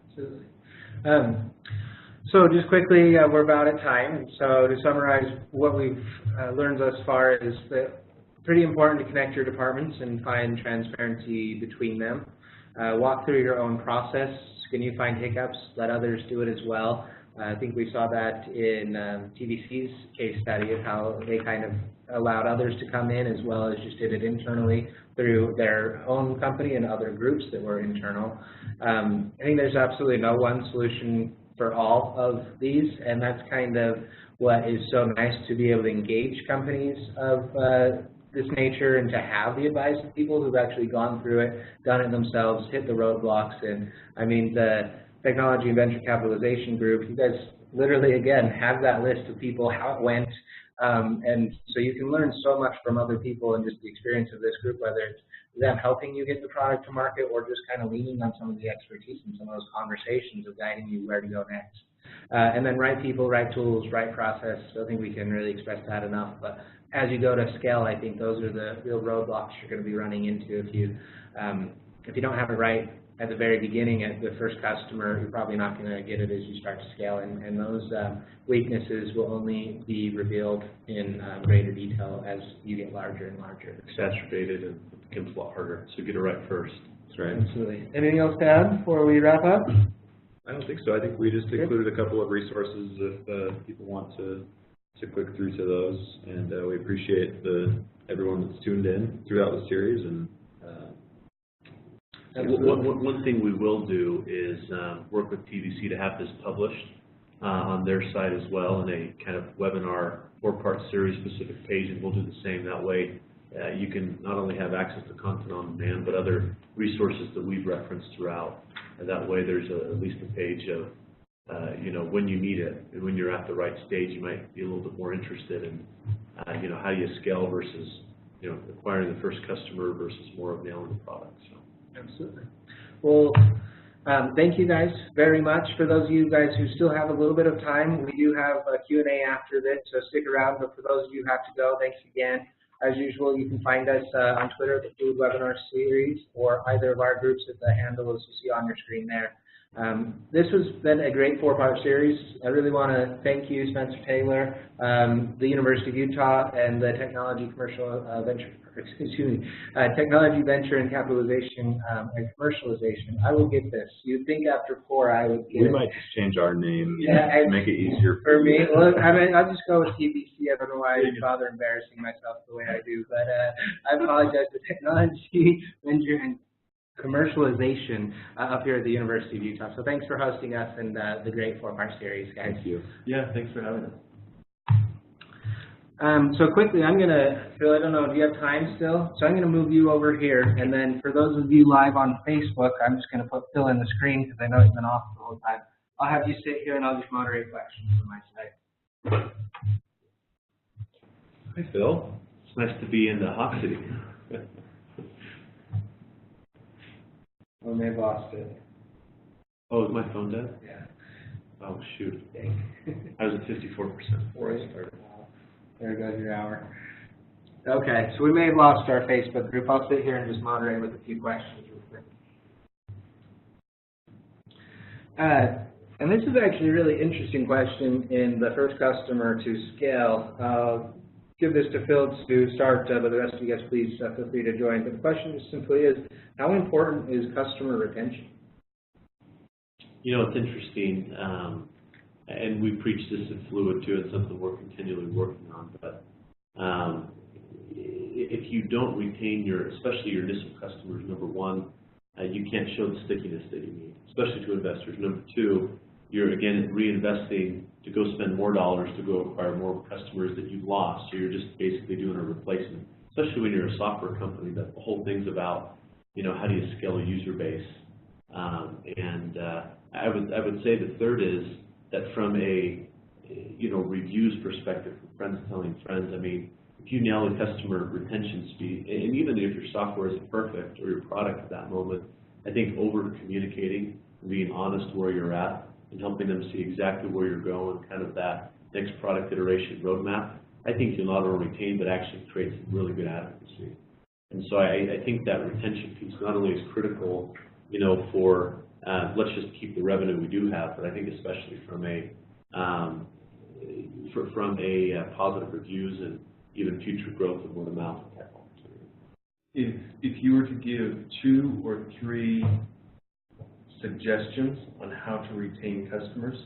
Absolutely. So just quickly, we're about at time. So to summarize what we've learned thus far is that pretty important to connect your departments and find transparency between them. Walk through your own process. When you find hiccups, let others do it as well. I think we saw that in TVC's case study of how they kind of allowed others to come in as well as just did it internally through their own company and other groups that were internal. I think there's absolutely no one solution for all of these, and that's kind of what is so nice to be able to engage companies of this nature and to have the advice of people who've actually gone through it, done it themselves, hit the roadblocks. And I mean, the Technology and Venture Capitalization Group, you guys literally, again, have that list of people, how it went, and so you can learn so much from other people and just the experience of this group, whether it's them helping you get the product to market or just kind of leaning on some of the expertise and some of those conversations of guiding you where to go next. And then right people, right tools, right process. So I think we can really express that enough. But as you go to scale, I think those are the real roadblocks you're going to be running into. If you don't have it right at the very beginning, at the first customer, you're probably not going to get it as you start to scale. And those weaknesses will only be revealed in greater detail as you get larger and larger. Exacerbated, and it becomes a lot harder. So get it right first. That's right. Absolutely. Anything else to add before we wrap up? I don't think so. I think we just included a couple of resources if people want to click through to those, and we appreciate everyone that's tuned in throughout the series. And one thing we will do is work with TVC to have this published on their site as well in a kind of webinar 4-part series specific page, and we'll do the same. That way you can not only have access to content on demand, but other resources that we've referenced throughout. And that way there's at least a page of, when you need it, and when you're at the right stage, you might be a little bit more interested in, how do you scale versus, acquiring the first customer versus more of nailing the product. So. Absolutely. Well, thank you guys very much. For those of you guys who still have a little bit of time, we do have a Q&A after this, so stick around. But for those of you who have to go, thanks again. As usual, you can find us on Twitter, the Fluid Webinar Series, or either of our groups at the handle as you see on your screen there. This has been a great 4-part series. I really want to thank you, Spencer Taylor, the University of Utah, and the Technology Commercial Venture excuse me, technology venture and capitalization and commercialization. I will get this. You'd think after 4 I would get We it. might just change our name Yeah, to make it easier for me. you. Well, I mean, I'll just go with TBC. I don't know why I bother embarrassing myself the way I do, but I apologize for technology venture and commercialization up here at the University of Utah. So thanks for hosting us and the great 4-part series, guys. Thank you. Yeah, thanks for having us. So quickly, I'm going to, Phil, I don't know, do you have time still? So I'm going to move you over here, and then for those of you live on Facebook, I'm just going to put Phil in the screen because I know he's been off the whole time. I'll have you sit here, and I'll just moderate questions from my side. Hi, Phil. It's nice to be in the hot city. Oh, I may have lost it. Oh, is my phone dead? Yeah. Oh, shoot. Dang. I was at 54% before I started. There goes your hour. Okay, so we may have lost our Facebook group. I'll sit here and just moderate with a few questions real quick. And this is actually a really interesting question in the first customer to scale. Give this to Phil to start, but the rest of you guys, please feel free to join. But the question just simply is, how important is customer retention? You know, it's interesting, and we preach this at Fluid too. It's something we're continually working on. But if you don't retain especially your initial customers, number one, you can't show the stickiness that you need, especially to investors. Number two, you're again reinvesting to go spend more dollars to go acquire more customers that you've lost. So you're just basically doing a replacement, especially when you're a software company. That the whole thing's about, you know, how do you scale a user base? I would say the third is that from a reviews perspective, from friends telling friends. I mean, if you nail the customer retention speed, and even if your software isn't perfect or your product at that moment, I think over communicating, being honest where you're at, and helping them see exactly where you're going, kind of that next product iteration roadmap, I think you'll not only retain but actually create some really good advocacy. And so I think that retention piece not only is critical, you know, for let's just keep the revenue we do have, but I think especially from a positive reviews and even future growth of word of mouth type opportunity. If you were to give 2 or 3 suggestions on how to retain customers,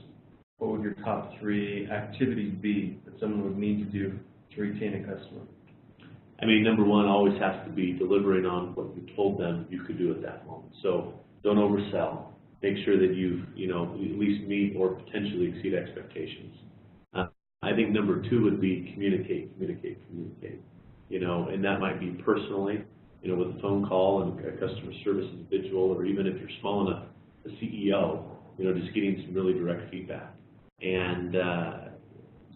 what would your top 3 activities be that someone would need to do to retain a customer? I mean, number one always has to be delivering on what you told them you could do at that moment. So don't oversell. Make sure that you at least meet or potentially exceed expectations. I think number 2 would be communicate. You know, and that might be personally, you know, with a phone call and a customer service individual, or even if you're small enough, a CEO, you know, just getting some really direct feedback. And,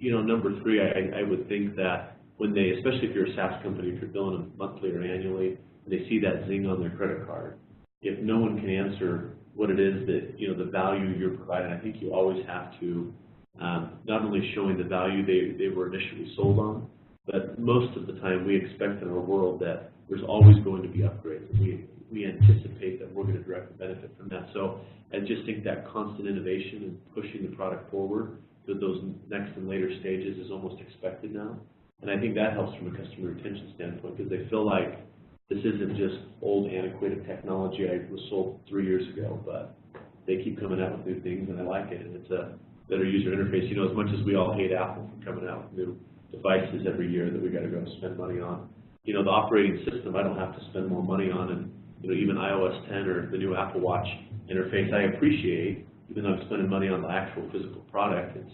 number 3, I would think that when they, especially if you're a SaaS company, if you're billing them monthly or annually, and they see that zing on their credit card, if no one can answer what it is that, you know, the value you're providing, I think you always have to not only showing the value they were initially sold on, but most of the time we expect in our world that there's always going to be upgrades. We anticipate that we're going to directly benefit from that. So I just think that constant innovation and pushing the product forward to those next and later stages is almost expected now. And I think that helps from a customer retention standpoint, because they feel like this isn't just old antiquated technology I was sold 3 years ago, but they keep coming out with new things and I like it, and it's a better user interface. You know, as much as we all hate Apple for coming out with new devices every year that we got to go spend money on, you know, the operating system I don't have to spend more money on, and you know, even iOS 10 or the new Apple Watch interface I appreciate, even though I'm spending money on the actual physical product. It's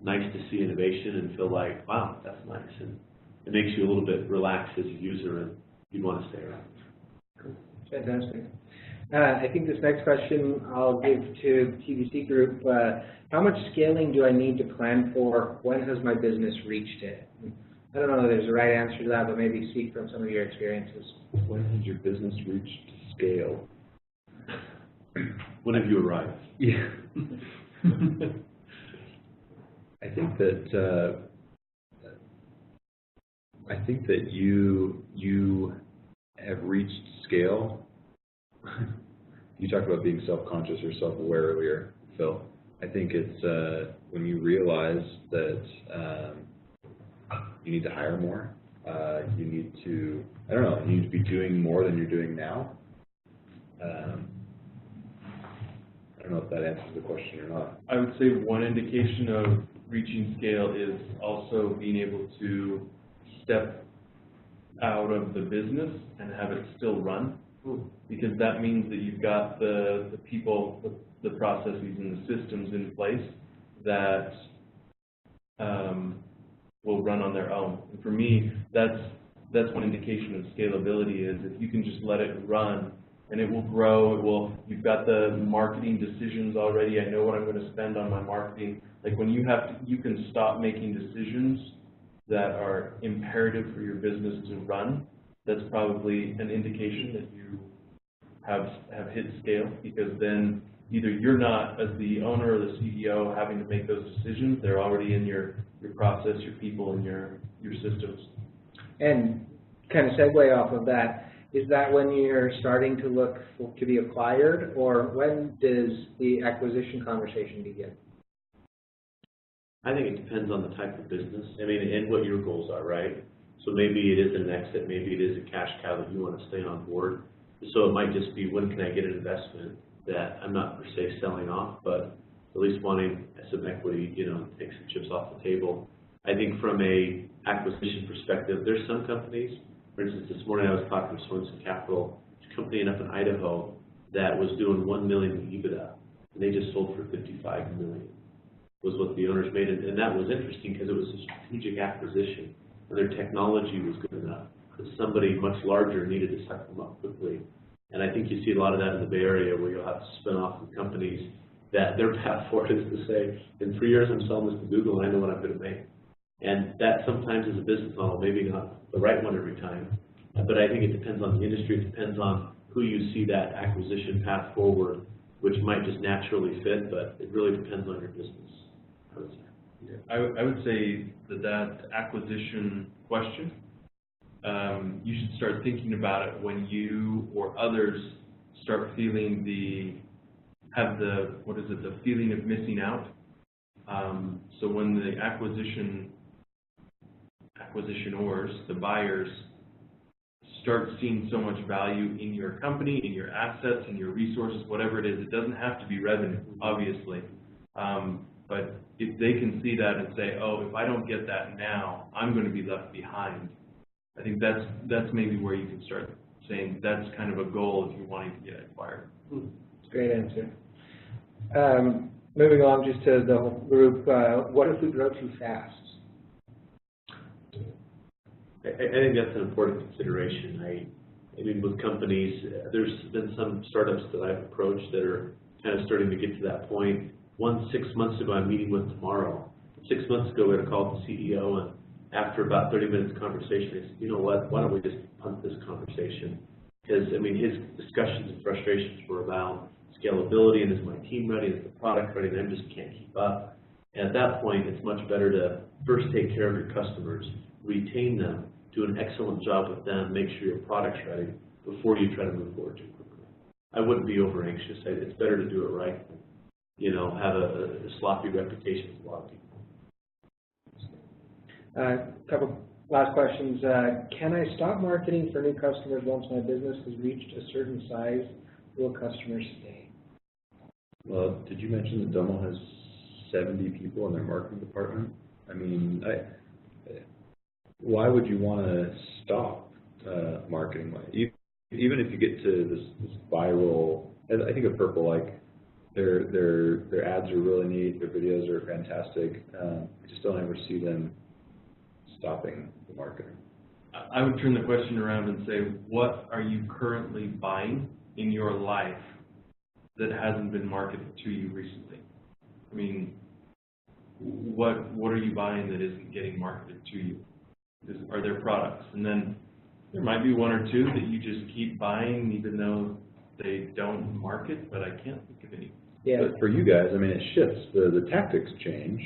nice to see innovation and feel like, wow, that's nice, and it makes you a little bit relaxed as a user, and you want to stay around. Cool. Fantastic. I think this next question I'll give to TBC Group. How much scaling do I need to plan for? When has my business reached it? I don't know if there's a right answer to that, but maybe speak from some of your experiences. When has your business reached scale? When have you arrived? Yeah. I think that you have reached scale. You talked about being self-conscious or self-aware earlier, Phil. I think it's when you realize that you need to hire more, you need to, I don't know, you need to be doing more than you're doing now. I don't know if that answers the question or not. I would say one indication of reaching scale is also being able to step out of the business and have it still run, because that means that you've got the people, the processes and the systems in place that will run on their own. And for me, that's one indication of scalability, is if you can just let it run and it will grow, you've got the marketing decisions already. I know what I'm going to spend on my marketing. Like when you can stop making decisions that are imperative for your business to run. That's probably an indication that you have hit scale, because then either you're not, as the owner or the CEO, having to make those decisions. They're already in your process, your people, and your systems. And kind of segue off of that, is that when you're starting to look to be acquired, or when does the acquisition conversation begin? I think it depends on the type of business, I mean, and what your goals are, right? So maybe it is an exit, maybe it is a cash cow that you want to stay on board. So it might just be, when can I get an investment that I'm not per se selling off, but at least wanting some equity, take some chips off the table. I think from a acquisition perspective, there's some companies, for instance, this morning I was talking to Sorensen Capital, a company up in Idaho that was doing $1 million in EBITDA, and they just sold for $55 million. Was what the owners made, and that was interesting because it was a strategic acquisition, and their technology was good enough that somebody much larger needed to suck them up quickly. And I think you see a lot of that in the Bay Area, where you'll have to spin off from companies that their path forward is to say, in 3 years I'm selling this to Google and I know what I'm going to make. And that sometimes is a business model, maybe not the right one every time, but I think it depends on the industry, it depends on who you see that acquisition path forward, which might just naturally fit, but it really depends on your business, I would say. I would say that acquisition question, you should start thinking about it when you or others start feeling the feeling of missing out. So when the acquisitionors, the buyers, start seeing so much value in your company, in your assets, in your resources, whatever it is, it doesn't have to be revenue, obviously. But if they can see that and say, oh, if I don't get that now, I'm going to be left behind, I think that's maybe where you can start saying that's kind of a goal if you're wanting to get acquired. That's a great answer. Moving on just to the whole group, what if we grow too fast? I think that's an important consideration. I mean, with companies, there's been some startups that I've approached that are kind of starting to get to that point. 6 months ago, I'm meeting with tomorrow. 6 months ago, we had a call with the CEO, and after about 30 minutes conversation, I said, you know what, why don't we just punt this conversation? Because, I mean, his discussions and frustrations were about scalability, and is my team ready, is the product ready, and I just can't keep up. And at that point, it's much better to first take care of your customers, retain them, do an excellent job with them, make sure your product's ready before you try to move forward too quickly. I wouldn't be over anxious. It's better to do it right than, have a sloppy reputation with a lot of people. Couple last questions. Can I stop marketing for new customers once my business has reached a certain size? Will customers stay? Well, did you mention that Domo has 70 people in their marketing department? I mean, why would you want to stop marketing? Even if you get to this viral, I think of Purple, like their ads are really neat, their videos are fantastic. I just don't ever see them stopping the marketing. I would turn the question around and say, what are you currently buying in your life that hasn't been marketed to you recently? I mean, what are you buying that isn't getting marketed to you? Are there products? And then there might be one or two that you just keep buying even though they don't market, but I can't think of any. Yeah. But for you guys, I mean, it shifts. The tactics change.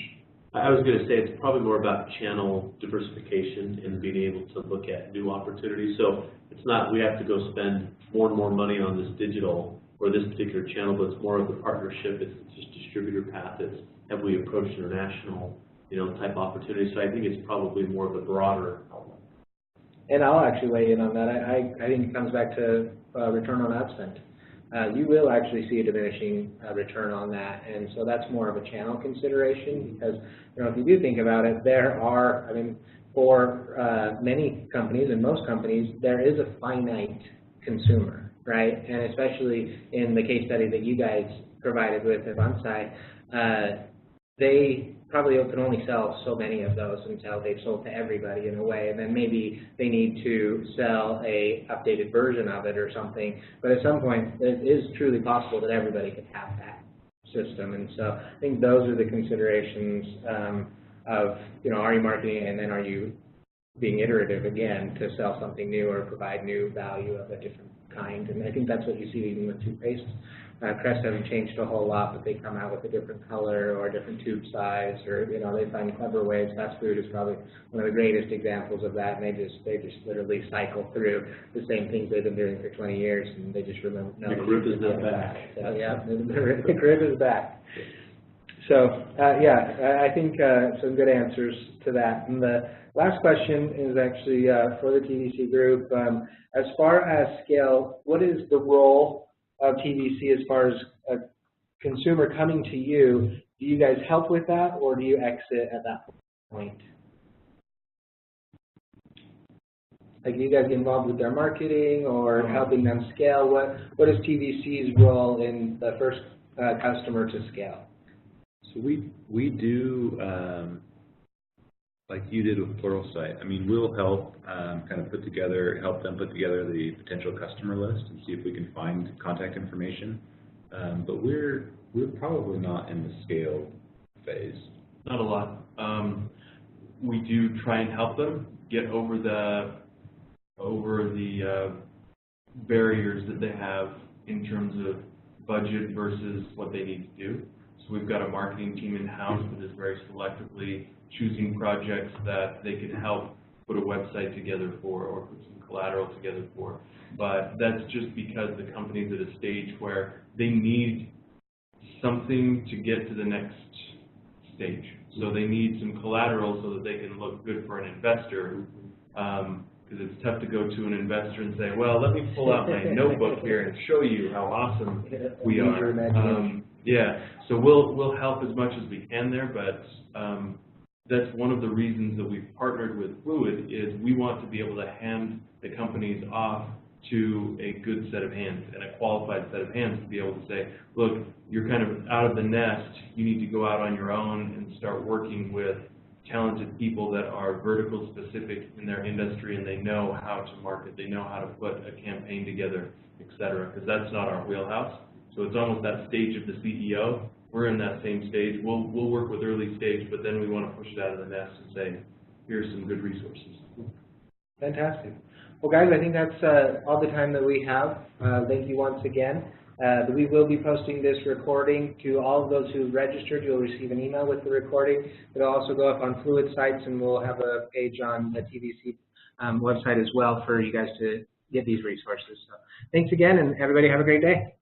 I was going to say it's probably more about channel diversification and being able to look at new opportunities. So it's not we have to go spend more and more money on this digital or this particular channel, but it's more of the partnership. It's just distributor path. It's have we approached international, type opportunities. So I think it's probably more of a broader outlook. And I'll actually weigh in on that. I think it comes back to return on ad spend. You will actually see a diminishing return on that, and so that's more of a channel consideration because, if you do think about it, there are, for many companies and most companies, there is a finite consumer, right? And especially in the case study that you guys provided with Avansci, they probably can only sell so many of those until they've sold to everybody in a way, and then maybe they need to sell a updated version of it or something. But at some point, it is truly possible that everybody could have that system, and so I think those are the considerations of, are you marketing, and then are you being iterative again to sell something new or provide new value of a different kind. And I think that's what you see even with toothpaste. Crest hasn't changed a whole lot, but they come out with a different color or a different tube size, or they find clever ways. Fast food is probably one of the greatest examples of that. And they just literally cycle through the same things they've been doing for 20 years, and they just remember. No, McRib is not back. So, yeah, McRib is back. So I think some good answers to that. And the last question is actually for the TVC group. As far as scale, what is the role of TVC as far as a consumer coming to you? Do you guys help with that, or do you exit at that point? Like, do you guys get involved with their marketing or helping them scale? What is TVC's role in the first customer to scale? So we do, like you did with Pluralsight. We'll help help them put together the potential customer list and see if we can find contact information. But we're probably not in the scale phase. Not a lot. We do try and help them get over the barriers that they have in terms of budget versus what they need to do. So we've got a marketing team in-house that is very selectively choosing projects that they can help put a website together for or put some collateral together for. But that's just because the company's at a stage where they need something to get to the next stage. So they need some collateral so that they can look good for an investor. Because it's tough to go to an investor and say, well, let me pull out my notebook here and show you how awesome we are. So we'll help as much as we can there, but that's one of the reasons that we've partnered with Fluid is we want to be able to hand the companies off to a good set of hands and a qualified set of hands to be able to say, look, you're kind of out of the nest, you need to go out on your own and start working with talented people that are vertical specific in their industry and they know how to market, they know how to put a campaign together, et cetera, because that's not our wheelhouse. So it's almost that stage of the CEO. We're in that same stage. We'll work with early stage, but then we want to push it out of the nest and say, here's some good resources. Fantastic. Well, guys, I think that's all the time that we have. Thank you once again. We will be posting this recording to all of those who registered. You'll receive an email with the recording. It'll also go up on Fluid sites, and we'll have a page on the TVC website as well for you guys to get these resources. So thanks again, and everybody have a great day.